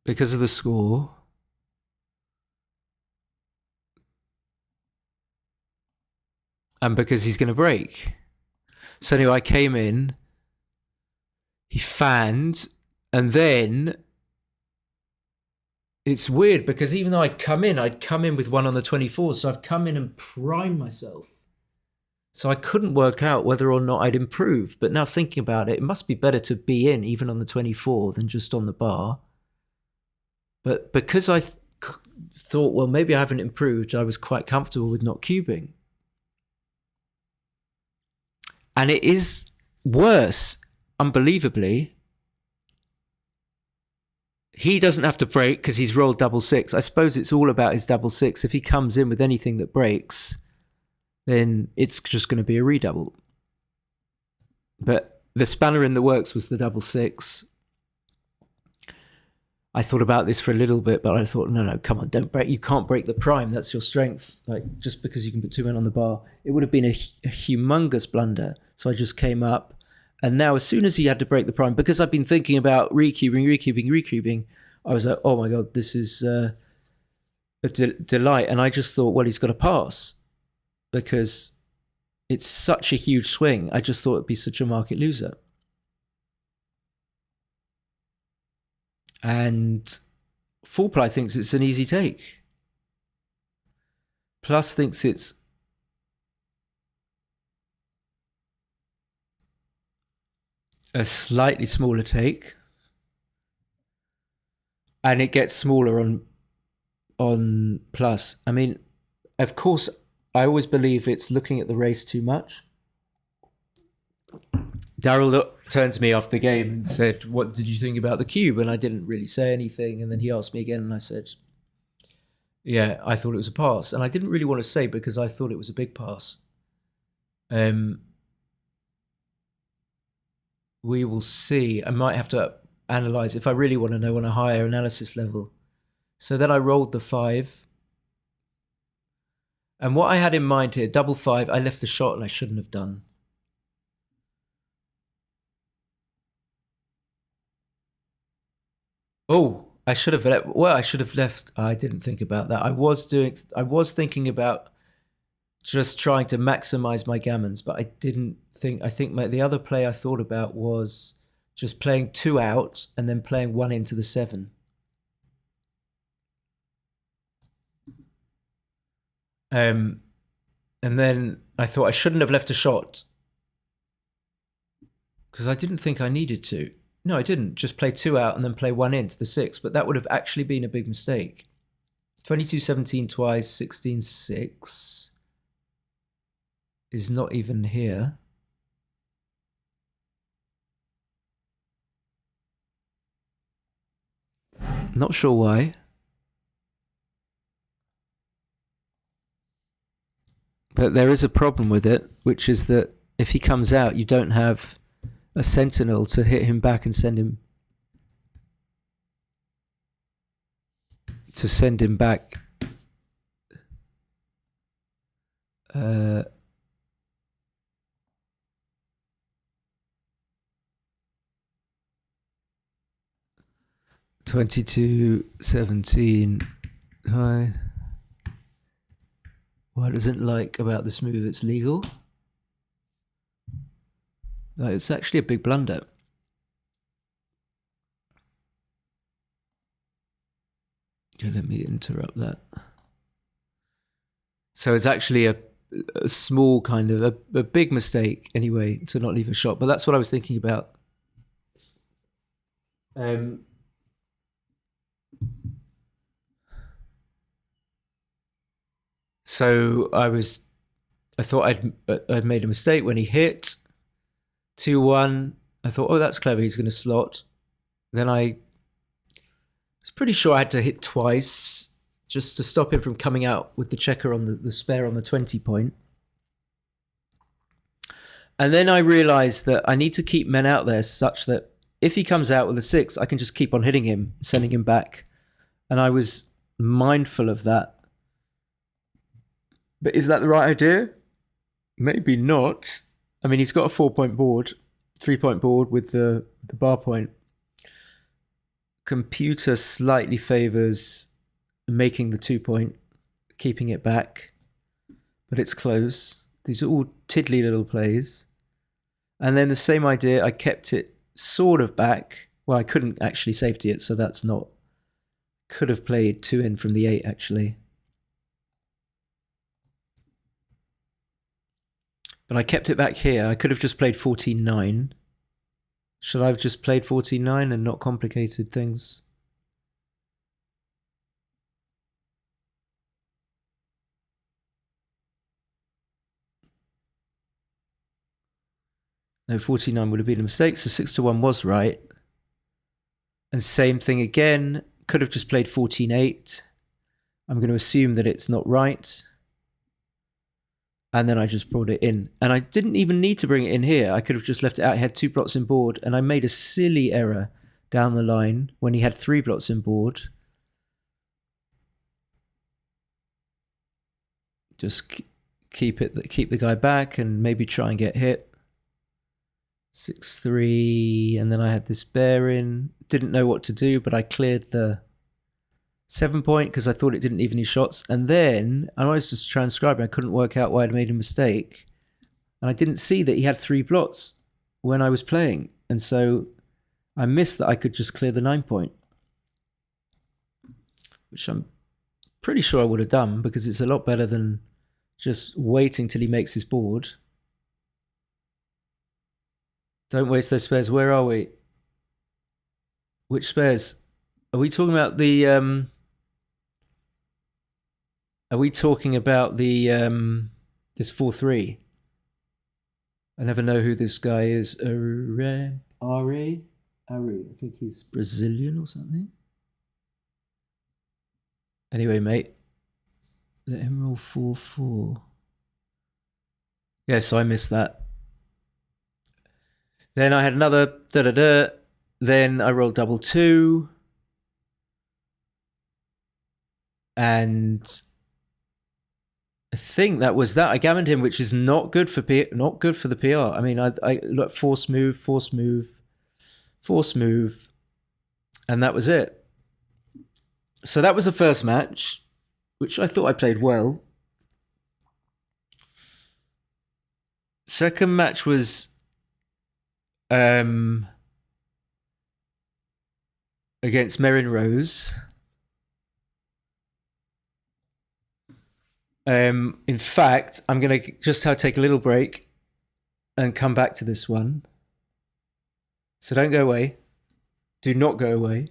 Speaker 1: Because of the score. And because he's going to break. So anyway, I came in, he fanned, and then it's weird because even though I'd come in with 1 on the 24, so I've come in and primed myself. So I couldn't work out whether or not I'd improve. But now thinking about it, it must be better to be in even on the 24 than just on the bar. But because I thought, well, maybe I haven't improved, I was quite comfortable with not cubing. And it is worse, unbelievably. He doesn't have to break because he's rolled double 6. I suppose it's all about his double 6. If he comes in with anything that breaks, then it's just going to be a redouble. But the spanner in the works was the double 6. I thought about this for a little bit, but I thought, no, come on, don't break. You can't break the prime. That's your strength. Like, just because you can put 2 men on the bar. It would have been a humongous blunder. So I just came up. And now as soon as he had to break the prime, because I've been thinking about recubing, I was like, oh my God, this is a delight. And I just thought, well, he's got to pass because it's such a huge swing. I just thought it'd be such a market loser. And Full Ply thinks it's an easy take. Plus thinks it's a slightly smaller take. And it gets smaller on Plus. I mean, of course, I always believe it's looking at the race too much. Daryl turned to me after the game and said, what did you think about the cube? And I didn't really say anything. And then he asked me again and I said, yeah, I thought it was a pass. And I didn't really want to say because I thought it was a big pass. We will see. I might have to analyze if I really want to know on a higher analysis level. So then I rolled the 5. And what I had in mind here, double 5, I left the shot and I shouldn't have done. Oh, I should have left. I didn't think about that. I was thinking about just trying to maximize my gammons, but I didn't think, the other play I thought about was just playing 2 out and then playing 1 into the 7. And then I thought I shouldn't have left a shot because I didn't think I needed to. No, I didn't. Just play 2 out and then play 1 into the 6. But that would have actually been a big mistake. 22-17 twice, 16-6 is not even here. Not sure why. But there is a problem with it, which is that if he comes out, you don't have a sentinel to hit him back and send him back. 22-17. Hi. What doesn't like about this move? It's legal. No, it's actually a big blunder. Okay, let me interrupt that. So it's actually a small kind of a big mistake anyway to not leave a shot. But that's what I was thinking about. Um, so I thought I'd made a mistake when he hit 2-1. I thought, oh, that's clever. He's going to slot. Then I was pretty sure I had to hit twice just to stop him from coming out with the checker on the spare on the 20 point. And then I realized that I need to keep men out there such that if he comes out with a 6, I can just keep on hitting him, sending him back. And I was mindful of that. But is that the right idea? Maybe not. I mean, he's got a 4-point board, 3-point board with the bar point. Computer slightly favors making the 2-point, keeping it back, but it's close. These are all tiddly little plays. And then the same idea, I kept it sort of back. Well, I couldn't actually safety it, so that's not. Could have played 2 in from the 8, actually. But I kept it back here. I could have just played 14-9. Should I have just played 14-9 and not complicated things? No, 14-9 would have been a mistake, so 6-1 was right. And same thing again. Could have just played 14-8. I'm going to assume that it's not right. And then I just brought it in. And I didn't even need to bring it in here. I could have just left it out. He had 2 blots in board. And I made a silly error down the line when he had 3 blots in board. Just keep the guy back and maybe try and get hit. 6-3. And then I had this bear in. Didn't know what to do, but I cleared the 7-point because I thought it didn't even need shots. And then I was just transcribing. I couldn't work out why I'd made a mistake. And I didn't see that he had 3 blots when I was playing. And so I missed that I could just clear the 9-point. Which I'm pretty sure I would have done because it's a lot better than just waiting till he makes his board. Don't waste those spares. Where are we? Which spares? Are we talking about the... Are we talking about the this 4-3? I never know who this guy is. Ari? I think he's Brazilian or something. Anyway, mate. Let him roll 4-4. Yeah, so I missed that. Then I had another da-da-da. Then I rolled double 2. And I think that was that. I gammoned him, which is not good for the PR. I mean, I look, force move, and that was it. So that was the first match, which I thought I played well. Second match was against Merrin Rose. In fact, I'm going to just take a little break and come back to this one. So don't go away. Do not go away.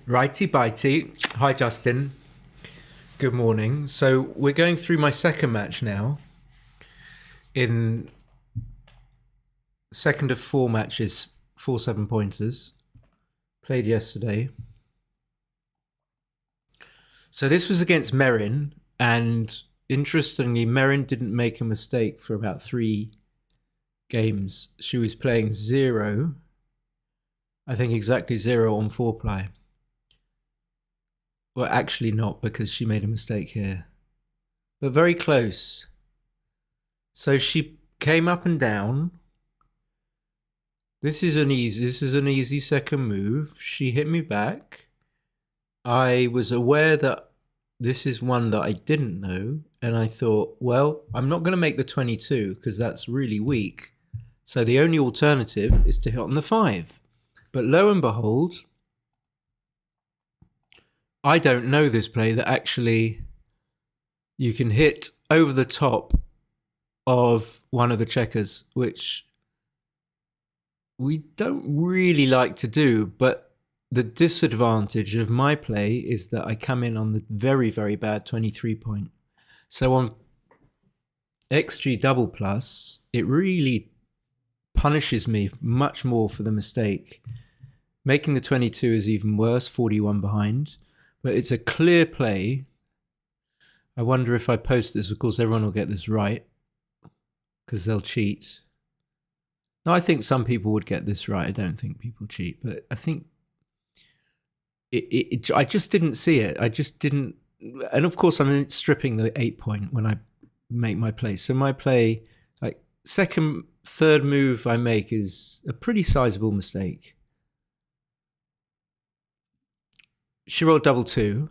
Speaker 1: Righty bitey. Hi, Justin. Good morning. So we're going through my second match now. In second of 4 matches, 4 7-pointers. Played yesterday. So this was against Merrin, and interestingly, Merrin didn't make a mistake for about 3 games. She was playing 0. I think exactly 0 on 4-ply. Well, actually not, because she made a mistake here. But very close. So she came up and down. This is an easy second move. She hit me back. I was aware that this is one that I didn't know, and I thought, well, I'm not going to make the 22 because that's really weak. So the only alternative is to hit on the 5. But lo and behold, I don't know this play that actually you can hit over the top of one of the checkers, which we don't really like to do. But the disadvantage of my play is that I come in on the very, very bad 23 point. So on XG double plus, it really punishes me much more for the mistake. Making the 22 is even worse, 41 behind. But it's a clear play. I wonder if I post this, of course, everyone will get this right because they'll cheat. No, I think some people would get this right. I don't think people cheat, but I think I just didn't see it. I just didn't. And of course, I'm stripping the 8 point when I make my play. So my play, like third move I make is a pretty sizable mistake. She rolled double 2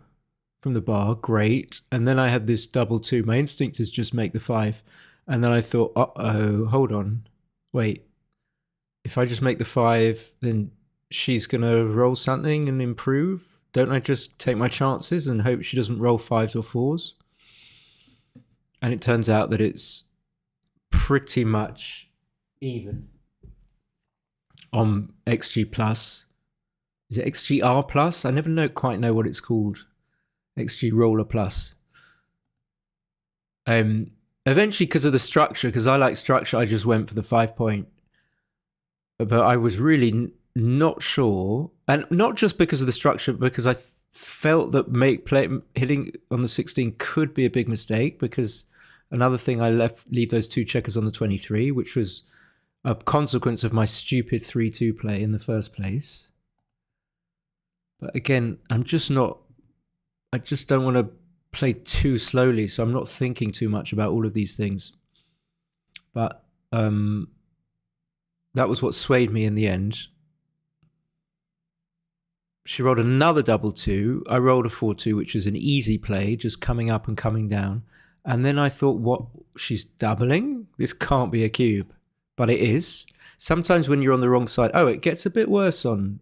Speaker 1: from the bar, great. And then I had this double 2. My instinct is just make the 5. And then I thought, hold on. Wait, if I just make the 5, then she's going to roll something and improve? Don't I just take my chances and hope she doesn't roll 5s or 4s? And it turns out that it's pretty much even on XG plus. Is it XGR plus? I never quite know what it's called. XG roller plus. Eventually, because of the structure, because I like structure, I just went for the 5 point. But I was really not sure, and not just because of the structure, because I felt that hitting on the 16 could be a big mistake. Because another thing, I leave those 2 checkers on the 23, which was a consequence of my stupid 3-2 play in the first place. But again, I just don't want to play too slowly, so I'm not thinking too much about all of these things. But that was what swayed me in the end. She rolled another double 2. I rolled a 4-2, which is an easy play, just coming up and coming down. And then I thought, what? She's doubling? This can't be a cube. But it is. Sometimes when you're on the wrong side, it gets a bit worse on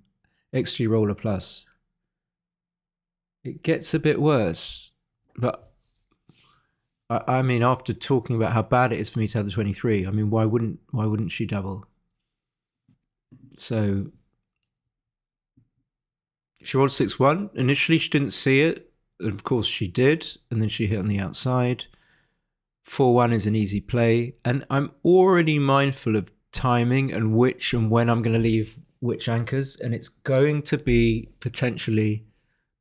Speaker 1: XG Roller Plus. It gets a bit worse. But I mean, after talking about how bad it is for me to have the 23, I mean, why wouldn't she double? So she rolled 6-1. Initially, she didn't see it. Of course, she did. And then she hit on the outside. 4-1 is an easy play. And I'm already mindful of timing and which and when I'm going to leave which anchors. And it's going to be potentially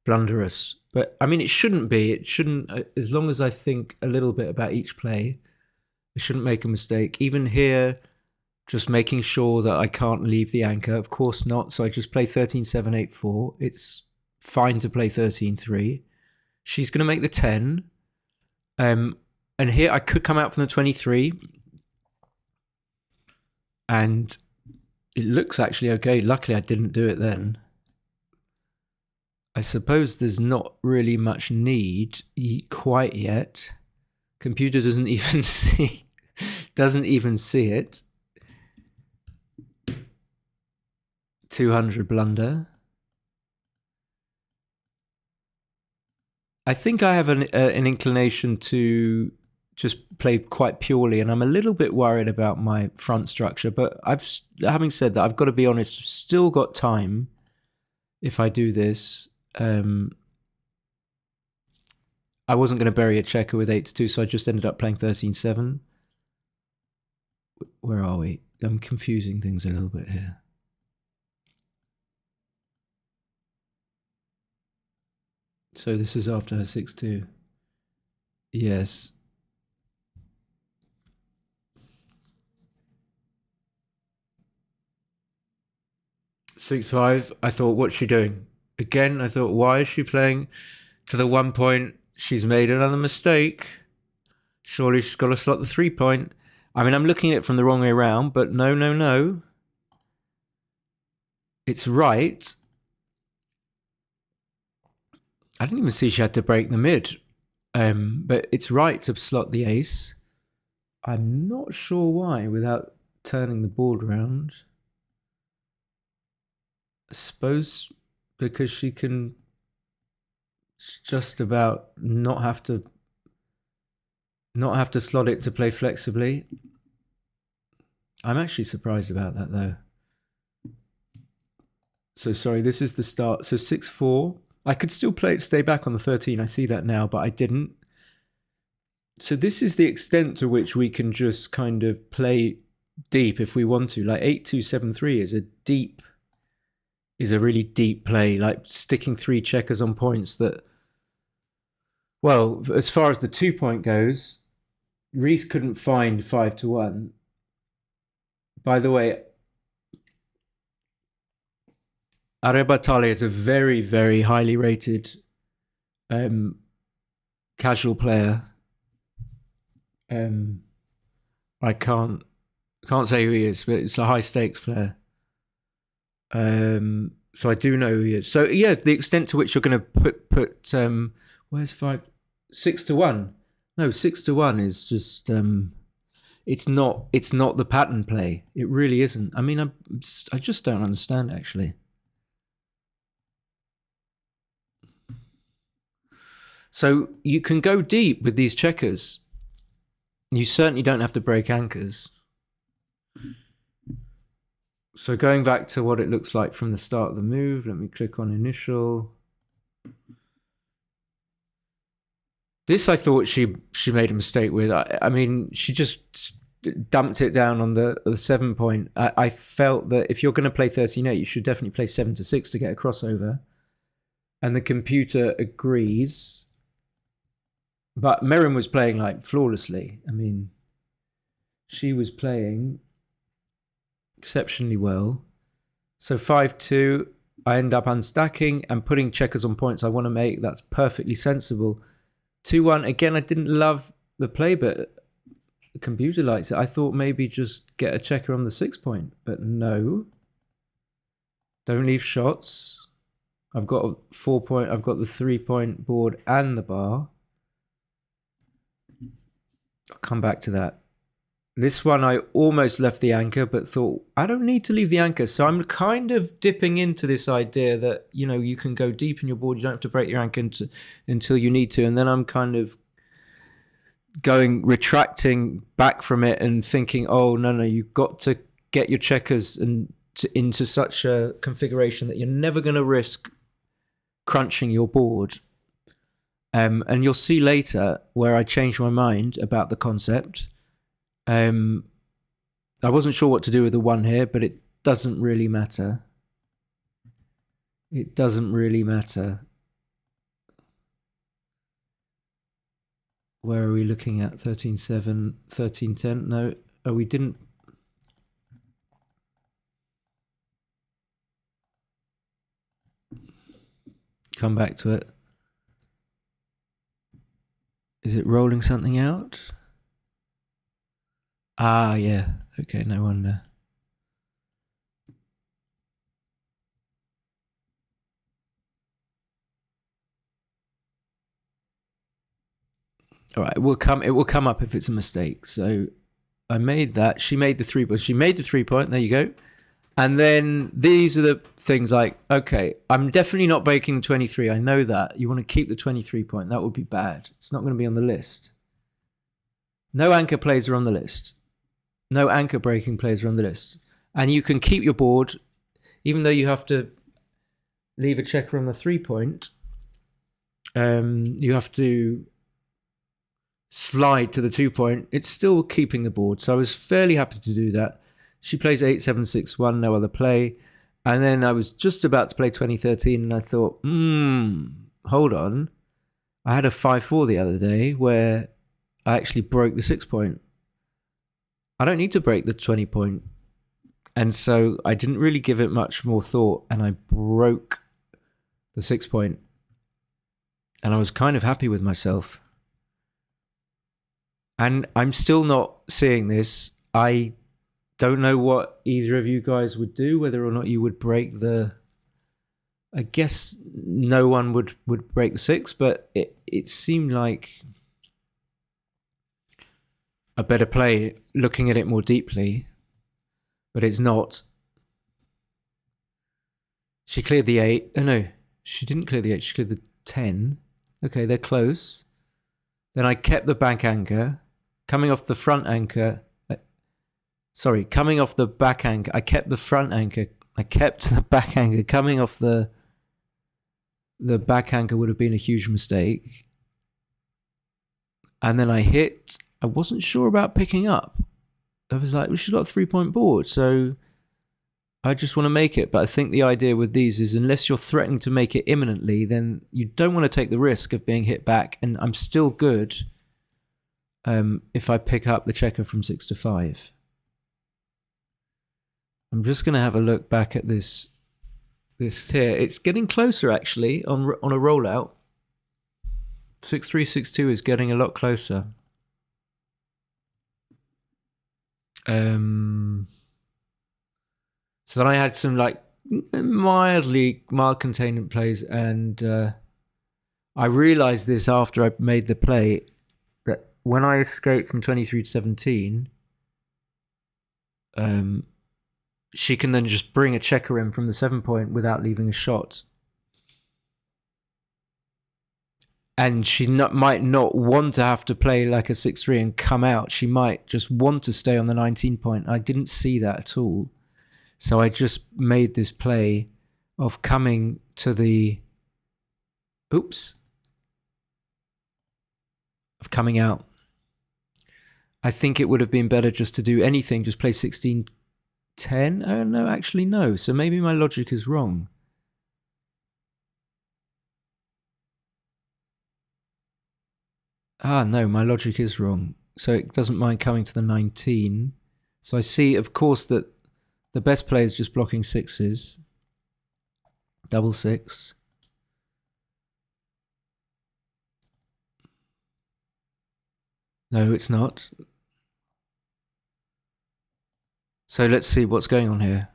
Speaker 1: blunderous. But, I mean, it shouldn't be. It shouldn't, as long as I think a little bit about each play, I shouldn't make a mistake. Even here, just making sure that I can't leave the anchor. Of course not. So I just play 13-7-8-4. It's fine to play 13-3. She's going to make the 10. And here I could come out from the 23. And it looks actually okay. Luckily, I didn't do it then. I suppose there's not really much need quite yet. Computer doesn't even see it. 200 blunder. I think I have an inclination to just play quite purely, and I'm a little bit worried about my front structure. But having said that, I've got to be honest. I've still got time if I do this. I wasn't going to bury a checker with 8-2, so I just ended up playing 13-7. Where are we? I'm confusing things a little bit here. So this is after her 6-2. Yes. Six five. I thought, what's she doing? Again, I thought, why is she playing to the 1 point? She's made another mistake. Surely she's got to slot the 3 point. I mean, I'm looking at it from the wrong way around, but no. It's right. I didn't even see she had to break the mid. But it's right to slot the ace. I'm not sure why without turning the board around. I suppose because she can just about not have to slot it to play flexibly. I'm actually surprised about that though. So sorry, this is the start. So 6-4. I could still play it, stay back on the 13. I see that now, but I didn't. So this is the extent to which we can just kind of play deep if we want to. Like 8-2-7-3 is a really deep play, like sticking 3 checkers on points that, well, as far as the 2 point goes, Reese couldn't find 5-1. By the way, Arebatale is a very, very highly rated casual player. I can't say who he is, but it's a high stakes player. So I do know who he is. So yeah, the extent to which you're going to put where's 6-1? No, 6-1 is just it's not the pattern play. It really isn't. I mean, I just don't understand actually. So you can go deep with these checkers. You certainly don't have to break anchors. So going back to what it looks like from the start of the move, let me click on initial. This I thought she made a mistake with. I mean, she just dumped it down on the 7 point. I felt that if you're going to play 13-8, you should definitely play 7-6 to get a crossover. And the computer agrees. But Merrim was playing like flawlessly. I mean, she was playing exceptionally well. So 5-2, I end up unstacking and putting checkers on points I want to make. That's perfectly sensible. 2-1, again, I didn't love the play, but the computer likes it. I thought maybe just get a checker on the 6 point, but no. Don't leave shots. I've got a 4 point, I've got the 3 point board and the bar. I'll come back to that. This one, I almost left the anchor, but thought, I don't need to leave the anchor. So I'm kind of dipping into this idea that, you know, you can go deep in your board. You don't have to break your anchor until you need to. And then I'm kind of retracting back from it and thinking, oh, no, you've got to get your checkers into such a configuration that you're never going to risk crunching your board. And you'll see later where I changed my mind about the concept. I wasn't sure what to do with the 1 here, but it doesn't really matter. It doesn't really matter. Where are we looking at? 13-7, 13-10? No, we didn't. Come back to it. Is it rolling something out? Ah, yeah. Okay, no wonder. All right, it will come up if it's a mistake. So I made that. She made the 3 point. She made the 3 point. There you go. And then these are the things like, okay, I'm definitely not breaking the 23. I know that. You want to keep the 23 point. That would be bad. It's not going to be on the list. No anchor plays are on the list. No anchor breaking plays are on the list. And you can keep your board, even though you have to leave a checker on the 3-point, you have to slide to the 2-point. It's still keeping the board, so I was fairly happy to do that. She plays 8-7-6-1, no other play. And then I was just about to play 2013, and I thought, hold on. I had a 5-4 the other day where I actually broke the 6-point. I don't need to break the 20-point. And so I didn't really give it much more thought, and I broke the 6-point. And I was kind of happy with myself. And I'm still not seeing this. I don't know what either of you guys would do, whether or not you would break the... I guess no one would break the 6, but it seemed like a better play looking at it more deeply, but it's not. She cleared the 8. Oh no, she didn't clear the 8, she cleared the 10. Okay, they're close. Then I kept the back anchor. Coming off the front anchor... coming off the back anchor. I kept the front anchor. I kept the back anchor. Coming off the back anchor would have been a huge mistake. And then I hit. I wasn't sure about picking up. I was like, well, she's got a 3-point board, so I just want to make it. But I think the idea with these is unless you're threatening to make it imminently, then you don't want to take the risk of being hit back. And I'm still good if I pick up the checker from 6 to 5. I'm just going to have a look back at this here. It's getting closer, actually, on a rollout. 6-3, 6-2 is getting a lot closer. So then I had some like mild containment plays, and I realized this after I made the play, that when I escaped from 23 to 17, she can then just bring a checker in from the 7-point without leaving a shot. And she might not want to have to play like a 6-3 and come out. She might just want to stay on the 19-point. I didn't see that at all. So I just made this play of coming to the... Of coming out. I think it would have been better just to do anything, just play 16-10. Oh, no, actually, no. So maybe my logic is wrong. No, my logic is wrong. So it doesn't mind coming to the 19. So I see, of course, that the best play is just blocking 6s. Double 6. No, it's not. So let's see what's going on here.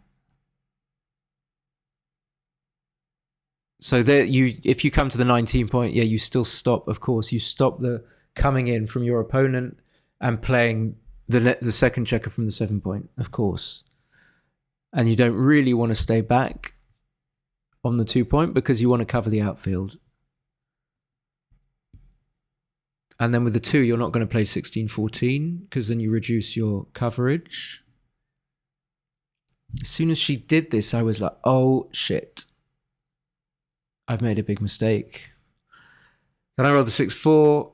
Speaker 1: So there, if you come to the 19-point, yeah, you still stop. Of course, you stop the coming in from your opponent and playing the second checker from the 7-point. Of course, and you don't really want to stay back on the 2-point because you want to cover the outfield. And then with the 2, you're not going to play 16-14 because then you reduce your coverage. As soon as she did this, I was like, oh shit, I've made a big mistake. Then I rolled the 6-4,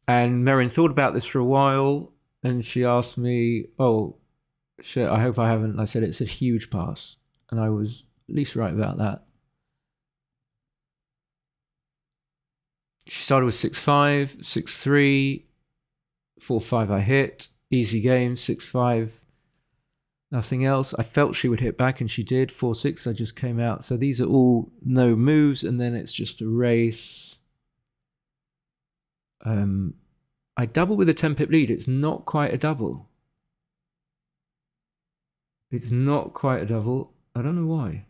Speaker 1: and Merrin thought about this for a while, and she asked me, oh shit, I hope I haven't. I said, it's a huge pass, and I was at least right about that. She started with 6-5, 6-3, 4-5 I hit, easy game, 6-5, nothing else. I felt she would hit back, and she did. 4-6, I just came out. So these are all no moves, and then it's just a race. I double with a 10-pip lead. It's not quite a double. It's not quite a double. I don't know why.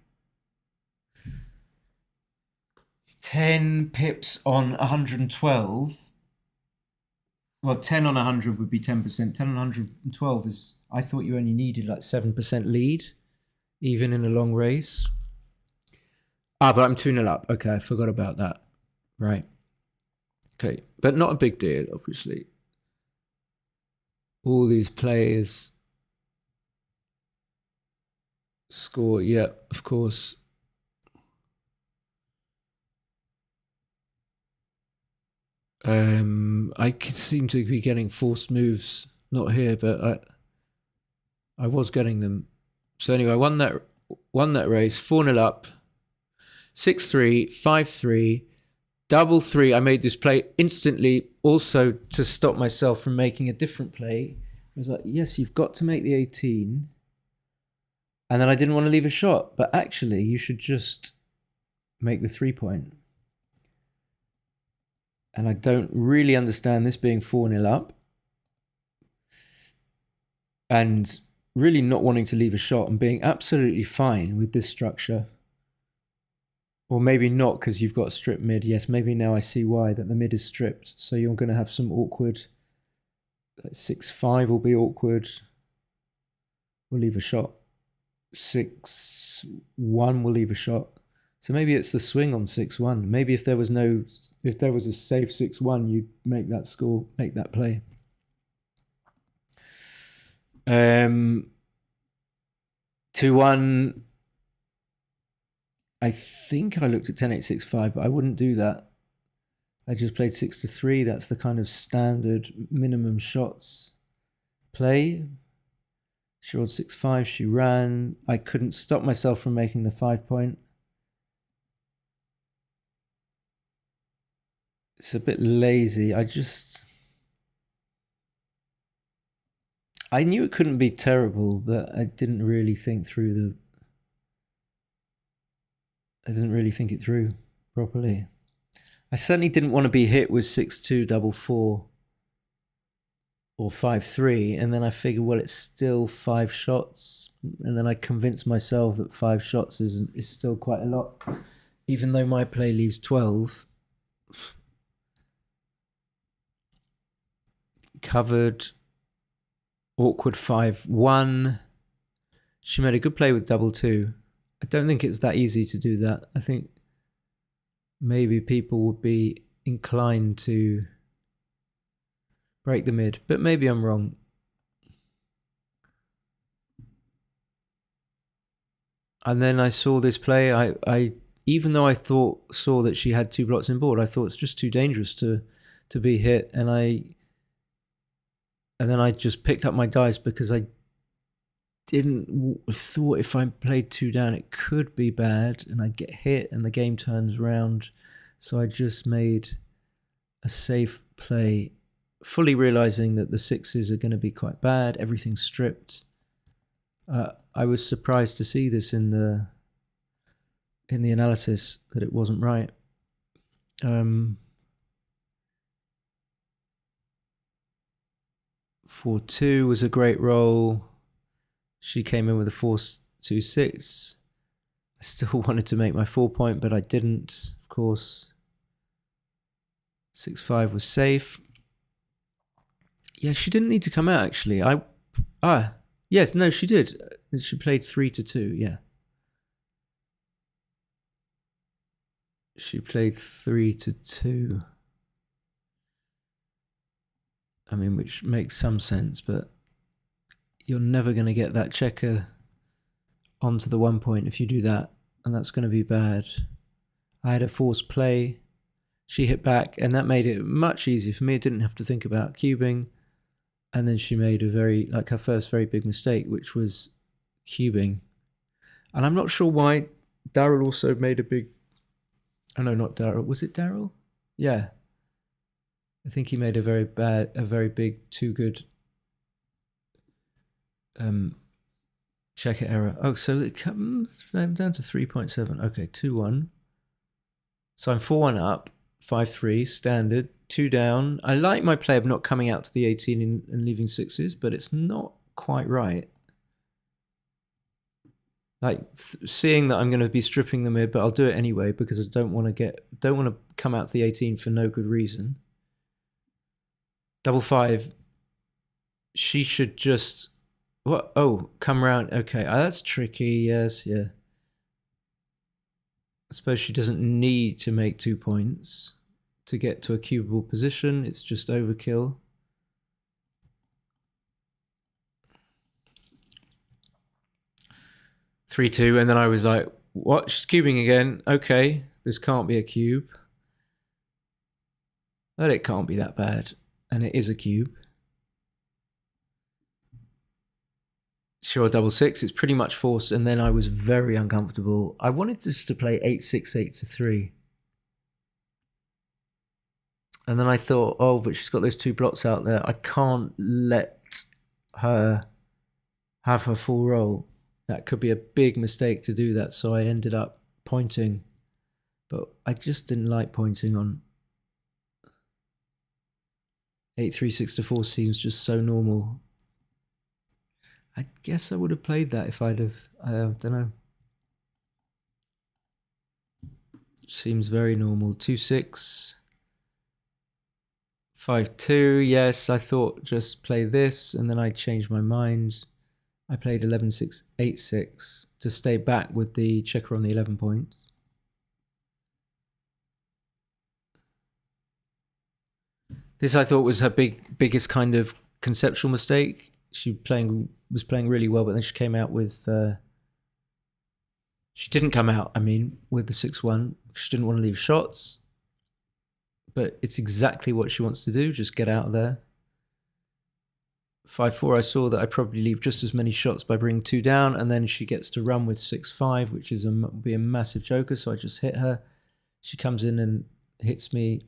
Speaker 1: 10 pips on 112. Well, 10 on 100 would be 10%. 10 on 112 is... I thought you only needed like 7% lead, even in a long race. But I'm 2-0 up. Okay, I forgot about that. Right. Okay, but not a big deal, obviously. All these players score. Yeah, of course. I seem to be getting forced moves, not here, but I was getting them. So anyway, I won that race, 4-0 up, 6-3, 5-3, double three. I made this play instantly, also to stop myself from making a different play. I was like, yes, you've got to make the 18. And then I didn't want to leave a shot, but actually you should just make the 3-point. And I don't really understand this being 4-0 up. And really not wanting to leave a shot and being absolutely fine with this structure. Or maybe not, because you've got a stripped mid. Yes, maybe now I see why, that the mid is stripped. So you're going to have some awkward... 6-5 will be awkward. We'll leave a shot. 6-1 will leave a shot. So maybe it's the swing on 6-1. Maybe if there was a safe 6-1, you'd make that score, make that play. 2-1. I think I looked at 10-8-6-5, but I wouldn't do that. I just played 6-3. That's the kind of standard minimum shots play. She rolled 6-5. She ran. I couldn't stop myself from making the 5-point. It's a bit lazy. I knew it couldn't be terrible, but I didn't really think through I didn't really think it through properly. I certainly didn't want to be hit with 6-2, double 4 or 5-3, and then I figured, well, it's still 5 shots, and then I convinced myself that 5 shots is still quite a lot, even though my play leaves 12. Covered. Awkward 5-1. She made a good play with double 2. I don't think it's that easy to do that. I think maybe people would be inclined to break the mid, but maybe I'm wrong. And then I saw this play. I even though I saw that she had 2 blocks in board, I thought it's just too dangerous to be hit, and then I just picked up my dice because I thought if I played 2 down, it could be bad and I'd get hit and the game turns round. So I just made a safe play, fully realizing that the 6s are going to be quite bad. Everything's stripped. I was surprised to see this in the analysis, that it wasn't right. 4-2 was a great roll. She came in with a 4-2-6. I still wanted to make my 4-point, but I didn't, of course. 6-5 was safe. Yeah, she didn't need to come out, actually. Yes, no, she did. She played 3-2, yeah. She played 3-2. I mean, which makes some sense, but you're never going to get that checker onto the 1-point if you do that, and that's going to be bad. I had a forced play. She hit back, and that made it much easier for me. I didn't have to think about cubing. And then she made her first very big mistake, which was cubing. And I'm not sure why Daryl also made a big... Oh, no, not Daryl. Was it Daryl? Yeah. I think he made a very big, too good checker error. Oh, so it comes down to 3.7. Okay, 2-1. So I'm 4-1 up, 5-3, standard, 2 down. I like my play of not coming out to the 18 and leaving 6s, but it's not quite right. Like seeing that I'm going to be stripping the mid, but I'll do it anyway because I don't want to come out to the 18 for no good reason. Double 5. She should just... What? Oh, come round. Okay, that's tricky. Yes, yeah. I suppose she doesn't need to make 2 points to get to a cubable position. It's just overkill. Three, 2, and then I was like, what? She's cubing again. Okay, this can't be a cube. But it can't be that bad. And it is a cube. Sure, double six. It's pretty much forced. And then I was very uncomfortable. I wanted just to play 8-6, 8-3. And then I thought, oh, but she's got those two blocks out there. I can't let her have her full roll. That could be a big mistake to do that. So I ended up pointing. But I just didn't like pointing on 8-3, 6-4 seems just so normal. I guess I would have played that if I'd have, I don't know. Seems very normal. 2-6. 5-2, yes, I thought just play this, and then I changed my mind. I played 11-6, 8-6 to stay back with the checker on the 11 points. This I thought was her biggest kind of conceptual mistake. She was playing really well, but then she came out with... she didn't come out, with the 6-1. She didn't want to leave shots. But it's exactly what she wants to do, just get out of there. 5-4, I saw that I probably leave just as many shots by bringing 2 down, and then she gets to run with 6-5, which is be a massive joker, so I just hit her. She comes in and hits me.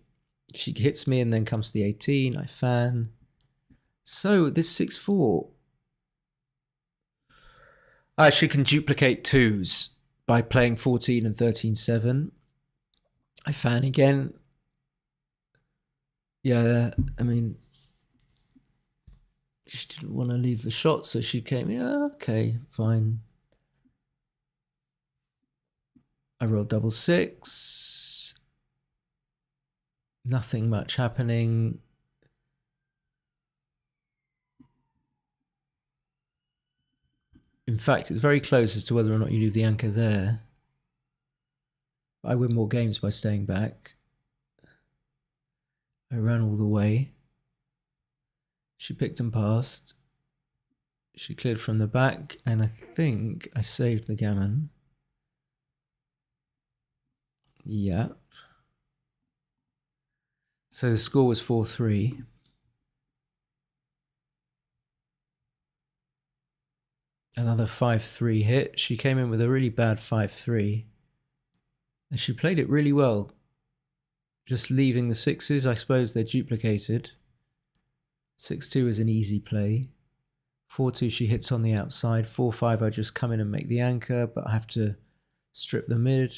Speaker 1: She hits me and then comes to the 18. I fan. So this 6-4, she can duplicate 2s by playing 14 and 13-7. I fan again. Yeah, she didn't want to leave the shot, so she came, yeah, okay, fine. I rolled double 6. Nothing much happening. In fact, it's very close as to whether or not you leave the anchor there. I win more games by staying back. I ran all the way. She picked and passed. She cleared from the back, and I think I saved the gammon. Yeah. So the score was 4-3. Another 5-3 hit. She came in with a really bad 5-3. And she played it really well. Just leaving the 6s, I suppose they're duplicated. 6-2 is an easy play. 4-2 she hits on the outside. 4-5 I just come in and make the anchor, but I have to strip the mid.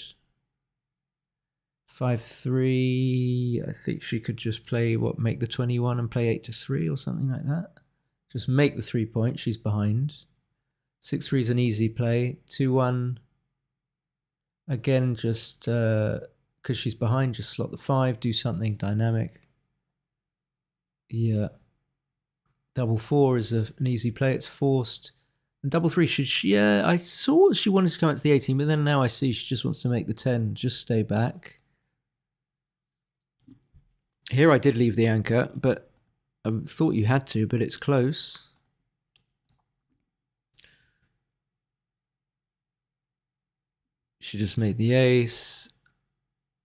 Speaker 1: 5-3, I think she could just play, make the 21 and play 8-3 or something like that. Just make the 3 point, she's behind. 6-3 is an easy play. 2-1, again, just because she's behind, just slot the 5, do something dynamic. Yeah. Double 4 is an easy play, it's forced. And double 3, I saw she wanted to come out to the 18, but then now I see she just wants to make the 10, just stay back. Here I did leave the anchor, but I thought you had to, but it's close. She just made the ace.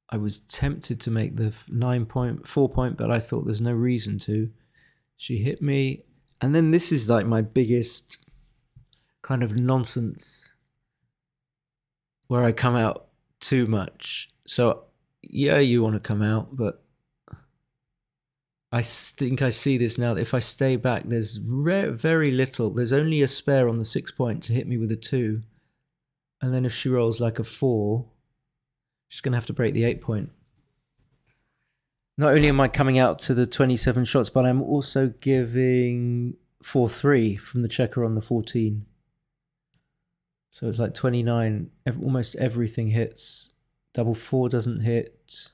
Speaker 1: I was tempted to make the 4 point, but I thought there's no reason to. She hit me. And then this is like my biggest kind of nonsense where I come out too much. So, yeah, you want to come out, but I think I see this now that if I stay back, there's very little. There's only a spare on the 6 point to hit me with a 2. And then if she rolls like a 4, she's going to have to break the 8 point. Not only am I coming out to the 27 shots, but I'm also giving 4-3 from the checker on the 14. So it's like 29. Almost everything hits. Double 4 doesn't hit.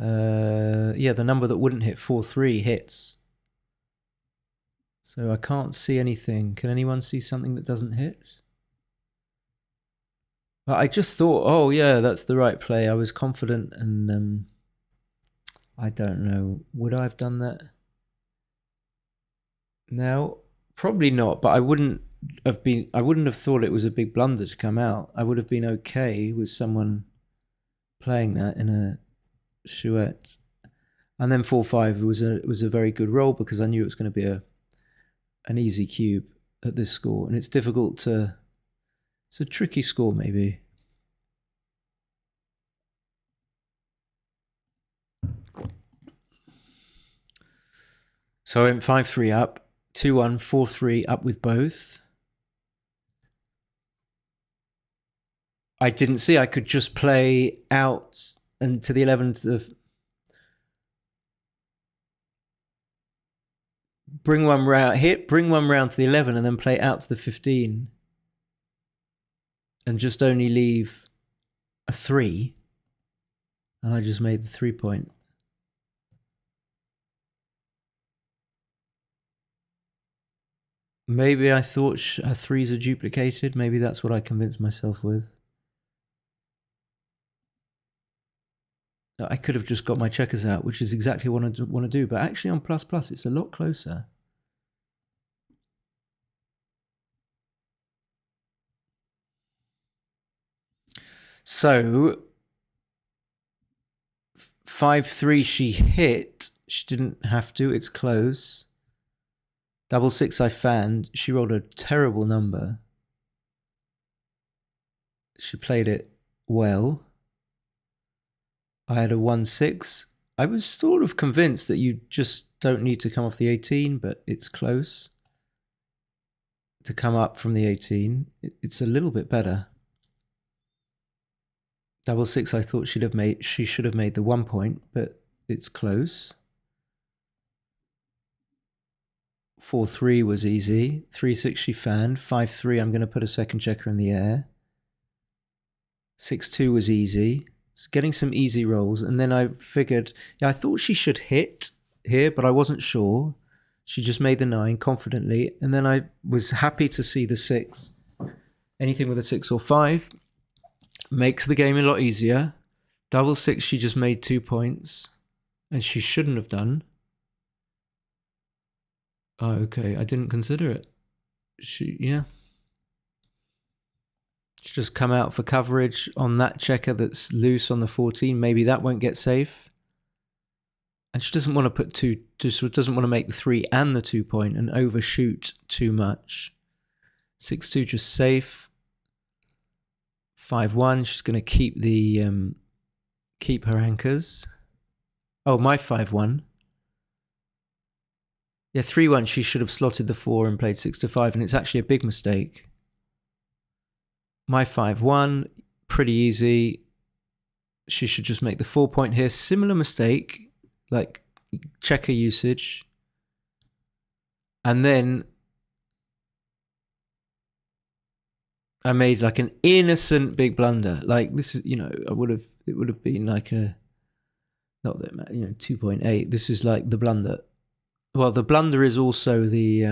Speaker 1: Yeah, the number that wouldn't hit, 4-3, hits. So I can't see anything. Can anyone see something that doesn't hit? But I just thought, oh yeah, that's the right play. I was confident, and I don't know. Would I have done that? No, probably not. But I wouldn't have thought it was a big blunder to come out. I would have been okay with someone playing that in a Chouette. And then 4-5 was a very good roll because I knew it was going to be an easy cube at this score, and it's difficult to. It's a tricky score, maybe. So I went 5-3 up, 2-1, 4-3 up with both. I didn't see I could just play out and to the 11 to the. Bring one round to the 11 and then play out to the 15 and just only leave a 3. And I just made the 3 point. Maybe I thought 3s are duplicated. Maybe that's what I convinced myself with. I could have just got my checkers out, which is exactly what I want to do. But actually on plus plus, it's a lot closer. So 5-3 she hit. She didn't have to. It's close. 6-6 I fanned. She rolled a terrible number. She played it well. I had a 1-6. I was sort of convinced that you just don't need to come off the 18, but it's close to come up from the 18. It's a little bit better. 6-6 I thought she should have made the 1 point, but it's close. 4-3 was easy. 3-6 she fanned. 5-3 I'm going to put a second checker in the air. 6-2 was easy. It's getting some easy rolls, and then I figured, I thought she should hit here, but I wasn't sure. She just made the 9 confidently, and then I was happy to see the 6. Anything with a 6 or 5 makes the game a lot easier. 6-6 she just made 2 points, and she shouldn't have done. Oh, okay, I didn't consider it. She just come out for coverage on that checker that's loose on the 14. Maybe that won't get safe. And she doesn't want to put doesn't want to make the 3 and the 2 point and overshoot too much. 6-2 just safe. 5-1, she's going to keep her anchors. Oh, my 5-1. Yeah, 3-1, she should have slotted the 4 and played 6-5, and it's actually a big mistake. My 5-1, pretty easy. She should just make the 4 point here. Similar mistake, like checker usage. And then I made like an innocent big blunder. Like this is, it would have been like a, not that, 2.8. This is like the blunder. Well, the blunder is also the,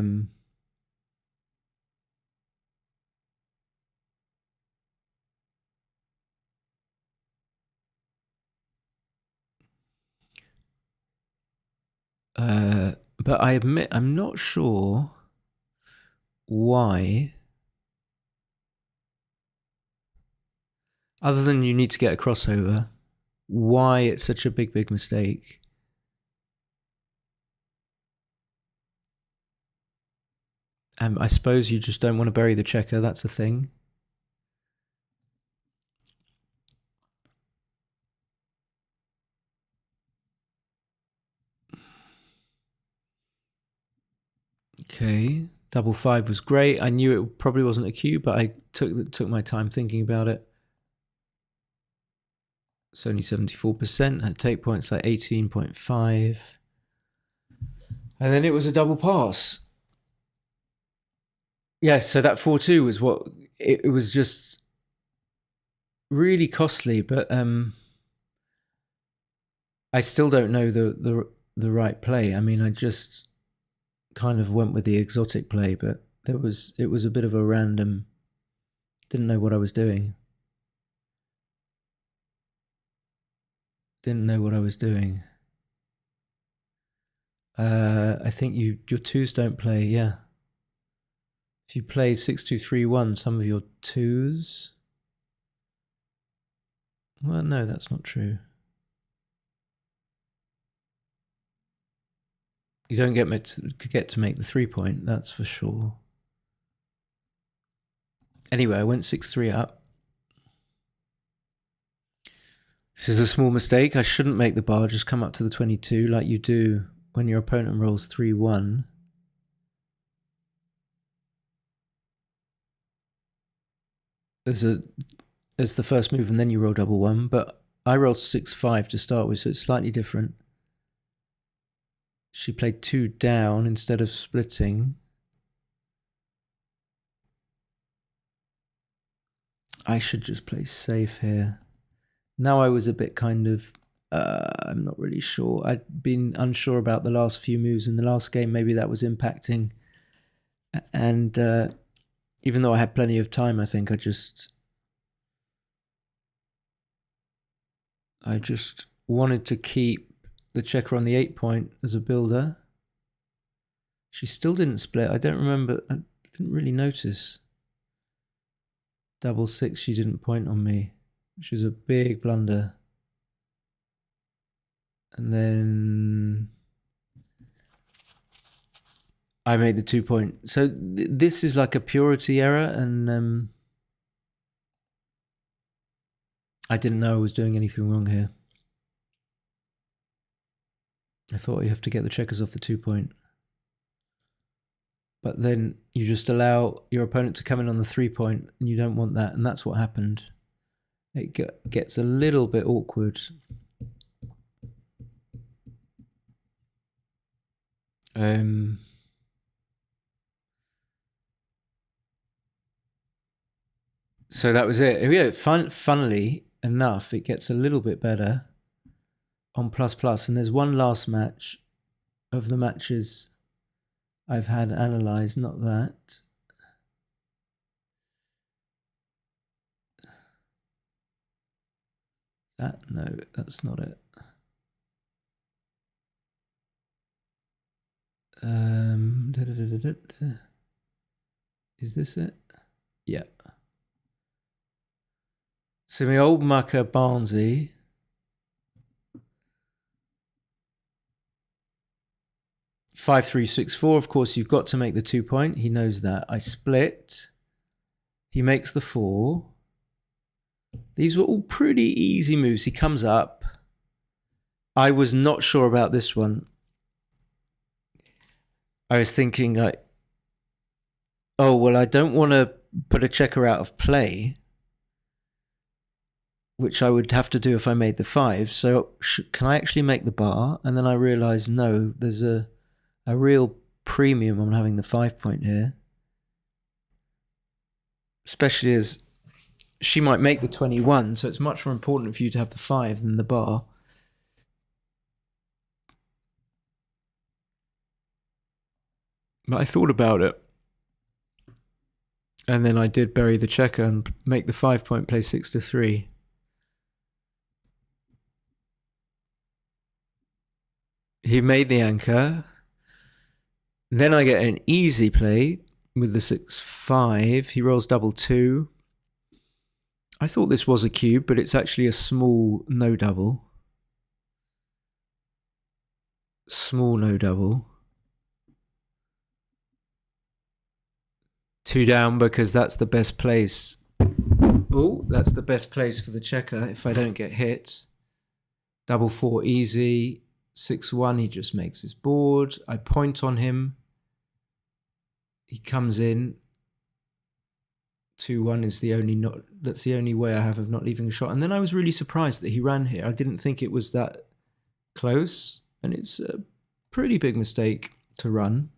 Speaker 1: but I admit I'm not sure why, other than you need to get a crossover, why it's such a big mistake. I suppose you just don't want to bury the checker, that's a thing. Okay, 5-5 was great. I knew it probably wasn't a cube, but I took my time thinking about it. It's only 74%. I take points like 18.5. And then it was a double pass. Yeah, so that 4-2 was what it was, just really costly, but I still don't know the right play. I mean, I just kind of went with the exotic play, but it was a bit of a random, didn't know what I was doing. I think your 2s don't play, yeah. If you play 6-2-3-1, some of your 2s. Well, no, that's not true. You don't get to make the 3-point, that's for sure. Anyway, I went 6-3 up. This is a small mistake. I shouldn't make the bar, just come up to the 22 like you do when your opponent rolls 3-1. There's the first move and then you roll double 1, but I rolled 6-5 to start with, so it's slightly different. She played 2 down instead of splitting. I should just play safe here. Now I was a bit kind of, I'm not really sure. I'd been unsure about the last few moves in the last game. Maybe that was impacting. And even though I had plenty of time, I think I just wanted to keep the checker on the 8-point as a builder. She still didn't split. I don't remember. I didn't really notice. Double 6, she didn't point on me, which is a big blunder. And then I made the 2-point. So this is like a purity error, and I didn't know I was doing anything wrong here. I thought you have to get the checkers off the 2-point. But then you just allow your opponent to come in on the 3-point, and you don't want that, and that's what happened. It gets a little bit awkward. So that was it. Yeah, funnily enough, it gets a little bit better on ++, and there's one last match of the matches I've had analysed, not that. No, that's not it. Is this it? Yeah. So my old mucker Barnsley. Five, 3, 6, 4. Of course, you've got to make the 2-point. He knows that. I split. He makes the 4. These were all pretty easy moves. He comes up. I was not sure about this one. I was thinking, like, oh, well, I don't want to put a checker out of play, which I would have to do if I made the 5. So can I actually make the bar? And then I realized, no, there's a real premium on having the 5-point here. Especially as she might make the 21, so it's much more important for you to have the 5 than the bar. But I thought about it. And then I did bury the checker and make the 5-point, play 6-3. He made the anchor. Then I get an easy play with the 6-5. He rolls double 2. I thought this was a cube, but it's actually a small no double. Small no double. 2 down because that's the best place. Oh, that's the best place for the checker if I don't get hit. Double 4 easy. 6-1, he just makes his board. I point on him. He comes in. 2-1 is that's the only way I have of not leaving a shot. And then I was really surprised that he ran here. I didn't think it was that close. And it's a pretty big mistake to run.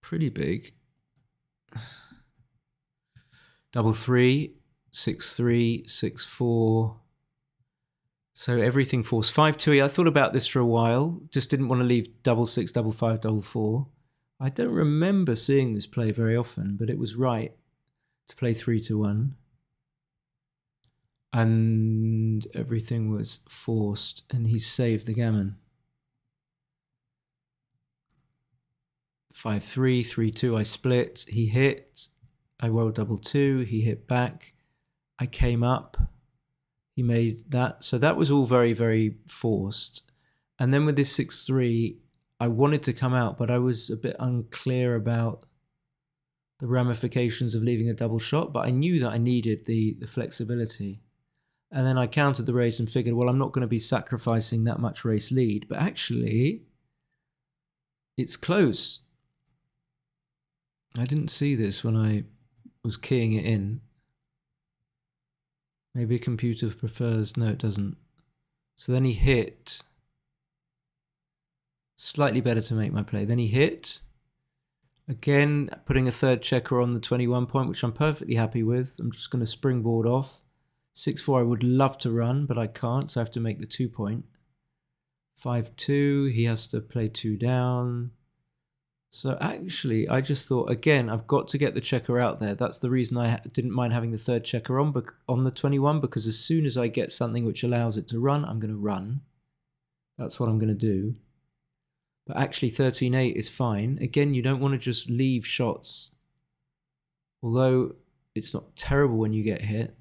Speaker 1: Pretty big. Double 3, 6-3, 6-4. So everything falls 5-2. I thought about this for a while. Just didn't want to leave double 6, double 5, double 4. I don't remember seeing this play very often, but it was right to play 3-1. And everything was forced, and he saved the gammon. 5-3, 3-2. I split. He hit. I rolled double 2. He hit back. I came up. He made that. So that was all very, very forced. And then with this 6-3, I wanted to come out, but I was a bit unclear about the ramifications of leaving a double shot, but I knew that I needed the flexibility. And then I counted the race and figured, well, I'm not going to be sacrificing that much race lead, but actually it's close. I didn't see this when I was keying it in. Maybe a computer prefers, no, it doesn't. So then he hit. Slightly better to make my play. Then he hit. Again, putting a third checker on the 21 point, which I'm perfectly happy with. I'm just going to springboard off. 6-4 I would love to run, but I can't, so I have to make the 2 point. 5-2, he has to play 2 down. So actually, I just thought, again, I've got to get the checker out there. That's the reason I didn't mind having the third checker on the 21, because as soon as I get something which allows it to run, I'm going to run. That's what I'm going to do. But actually 13-8 is fine. Again, you don't want to just leave shots. Although it's not terrible when you get hit.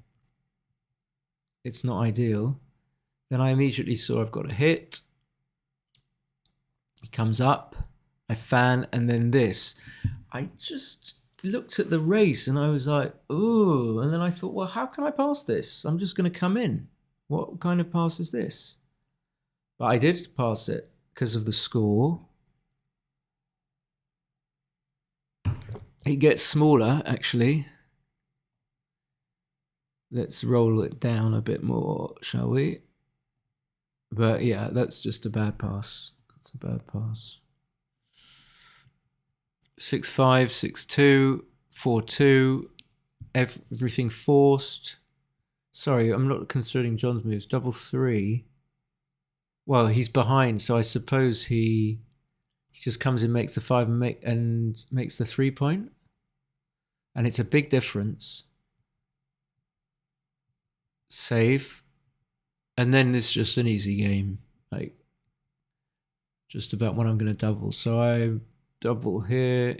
Speaker 1: It's not ideal. Then I immediately saw I've got a hit. He comes up. I fan, and then this. I just looked at the race and I was like, ooh. And then I thought, well, how can I pass this? I'm just going to come in. What kind of pass is this? But I did pass it. Because of the score. It gets smaller, actually. Let's roll it down a bit more, shall we? But yeah, that's just a bad pass. That's a bad pass. 6-5, 6-2, 4-2. Everything forced. Sorry, I'm not considering John's moves. 3-3. Well, he's behind, so I suppose he just comes in, makes the 5 and makes the 3 point. And it's a big difference. Save. And then it's just an easy game. Like, just about when I'm going to double. So I double here.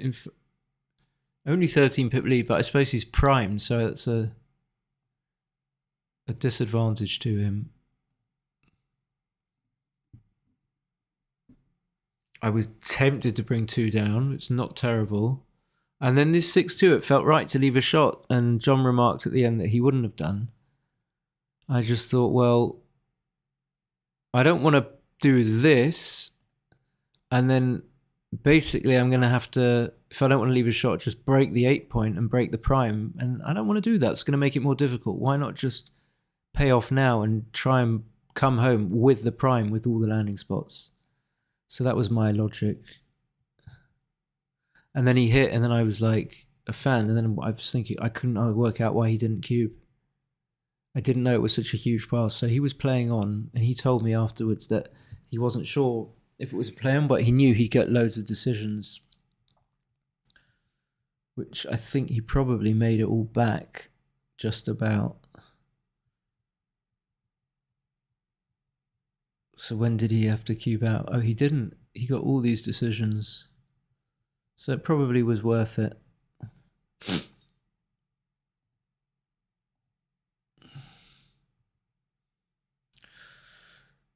Speaker 1: Only 13 pip lead, but I suppose he's primed, so that's a disadvantage to him. I was tempted to bring 2 down. It's not terrible. And then this 6-2, it felt right to leave a shot. And John remarked at the end that he wouldn't have done. I just thought, well, I don't want to do this. And then basically I'm going to have to, if I don't want to leave a shot, just break the 8 point and break the prime. And I don't want to do that. It's going to make it more difficult. Why not just pay off now and try and come home with the prime with all the landing spots? So that was my logic. And then he hit, and then I was like a fan. And then I was thinking, I couldn't work out why he didn't cube. I didn't know it was such a huge pass. So he was playing on, and he told me afterwards that he wasn't sure if it was a play on, but he knew he'd get loads of decisions. Which I think he probably made it all back, just about. So when did he have to cube out? Oh, he didn't. He got all these decisions. So it probably was worth it.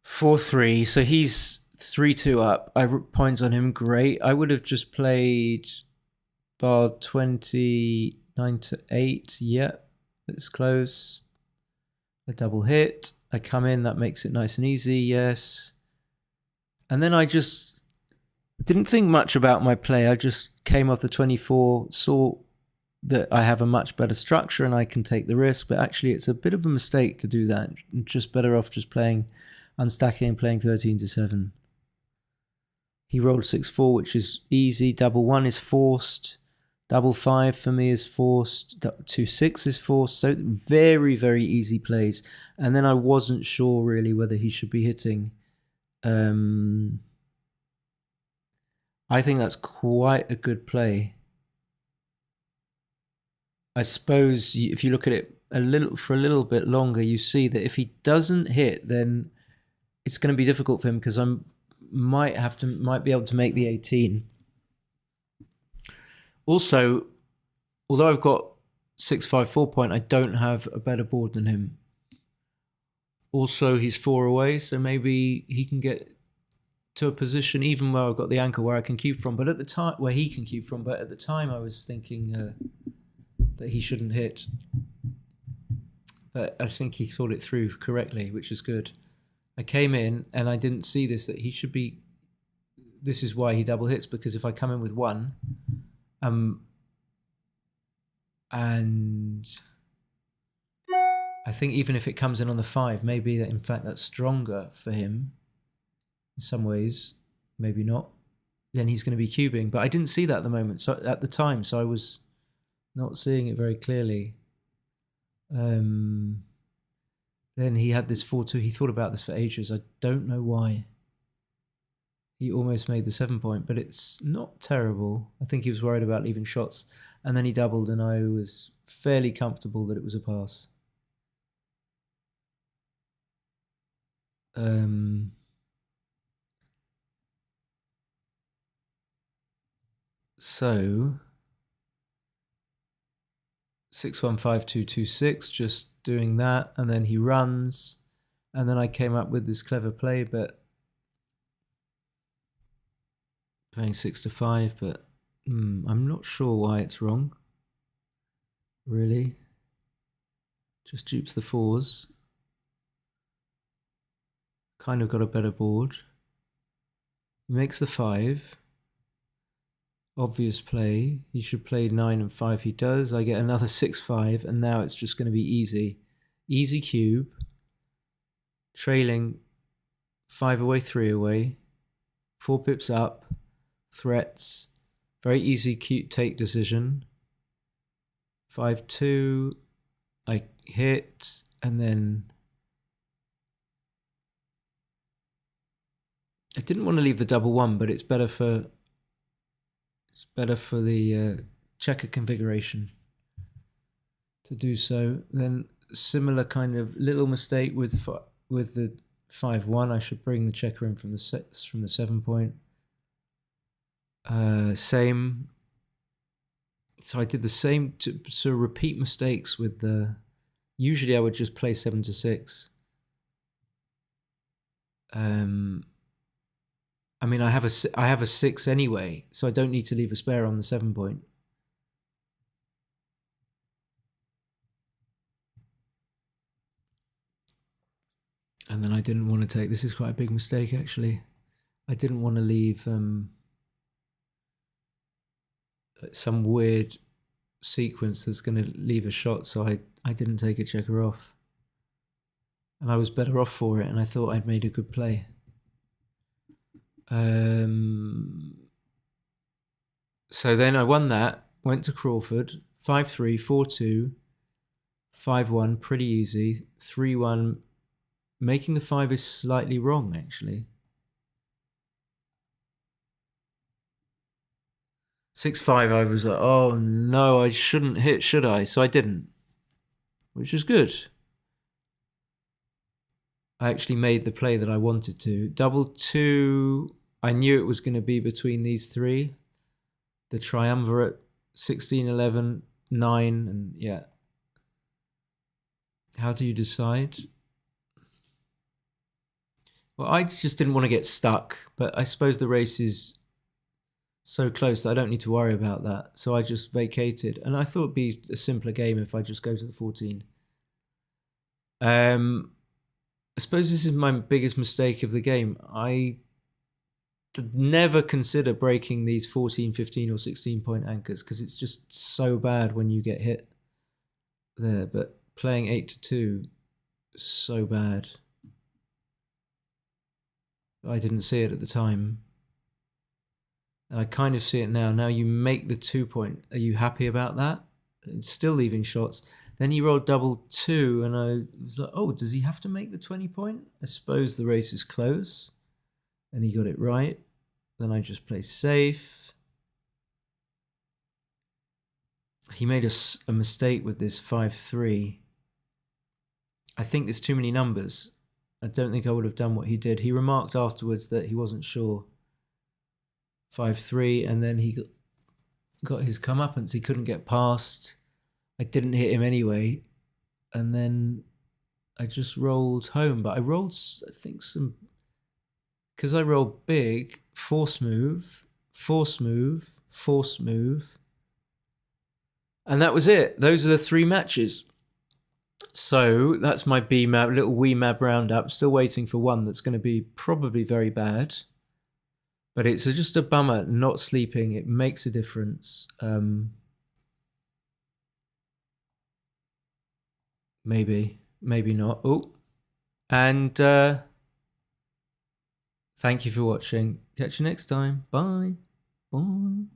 Speaker 1: Four, 3. So he's 3-2 up. I points on him. Great. I would have just played bar 29-8. Yep. It's close. A double hit. I come in, that makes it nice and easy, yes. And then I just didn't think much about my play. I just came off the 24, saw that I have a much better structure and I can take the risk, but actually it's a bit of a mistake to do that. I'm just better off just playing, unstacking and playing 13-7. He rolled 6-4, which is easy. Double 1 is forced. Double 5 for me is forced. 2-6 is forced. So very, very easy plays. And then I wasn't sure really whether he should be hitting. I think that's quite a good play. I suppose if you look at it a little bit longer, you see that if he doesn't hit, then it's going to be difficult for him because I might be able to make the 18. Also, although I've got 6-5 4 point, I don't have a better board than him. Also, he's 4 away, so maybe he can get to a position even where I've got the ankle where I can cube from, but at the time where he can cube from. But at the time, I was thinking that he shouldn't hit. But I think he thought it through correctly, which is good. I came in and I didn't see this, that he should be. This is why he double hits, because if I come in with one, and I think even if it comes in on the 5, maybe that in fact that's stronger for him in some ways, maybe not, then he's going to be cubing. But I didn't see that at the moment, so at the time, so I was not seeing it very clearly. Then he had this 4-2. He thought about this for ages. I don't know why. He almost made the 7 point, but it's not terrible. I think he was worried about leaving shots. And then he doubled, and I was fairly comfortable that it was a pass. So 6-1-5-2-2-6, just doing that, and then he runs, and then I came up with this clever play, but playing 6-5, but I'm not sure why it's wrong. Really, just dupes the 4s. Kind of got a better board. He makes the 5. Obvious play. He should play 9 and 5. He does. I get another 6-5, and now it's just going to be easy. Easy cube. Trailing 5 away, 3 away. 4 pips up. Threats. Very easy cute take decision. 5-2. I hit, and then I didn't want to leave the double 1, but it's better for the checker configuration to do so. Then similar kind of little mistake with the 5-1. I should bring the checker in from the 7 point. Same. So I did the same to repeat mistakes with the. Usually I would just play 7-6. I mean, I have a 6 anyway, so I don't need to leave a spare on the 7 point. And then I didn't want to take. This is quite a big mistake, actually. I didn't want to leave some weird sequence that's going to leave a shot, so I didn't take a checker off. And I was better off for it, and I thought I'd made a good play. So then I won that, went to Crawford, 5-3, 4-2, 5-1, pretty easy, 3-1. Making the 5 is slightly wrong, actually. 6-5, I was like, oh no, I shouldn't hit, should I? So I didn't, which is good. I actually made the play that I wanted to. Double 2, I knew it was going to be between these 3. The triumvirate, 16, 11, 9, and yeah. How do you decide? Well, I just didn't want to get stuck, but I suppose the race is so close that I don't need to worry about that. So I just vacated, and I thought it'd be a simpler game if I just go to the 14. I suppose this is my biggest mistake of the game. I never consider breaking these 14, 15 or 16 point anchors because it's just so bad when you get hit there. But playing 8-2, so bad. I didn't see it at the time. And I kind of see it now. Now you make the 2 point. Are you happy about that? It's still leaving shots. Then he rolled double 2, and I was like, oh, does he have to make the 20 point? I suppose the race is close. And he got it right. Then I just play safe. He made a mistake with this 5-3. I think there's too many numbers. I don't think I would have done what he did. He remarked afterwards that he wasn't sure. 5-3, and then he got his comeuppance. He couldn't get past. I didn't hit him anyway. And then I just rolled home. But I rolled, I think, some because I roll big, force move, force move, force move. And that was it. Those are the 3 matches. So that's my BMAB, little WeeMab roundup. Still waiting for one that's going to be probably very bad. But it's just a bummer not sleeping. It makes a difference. Maybe not. Oh, and thank you for watching. Catch you next time. Bye. Bye.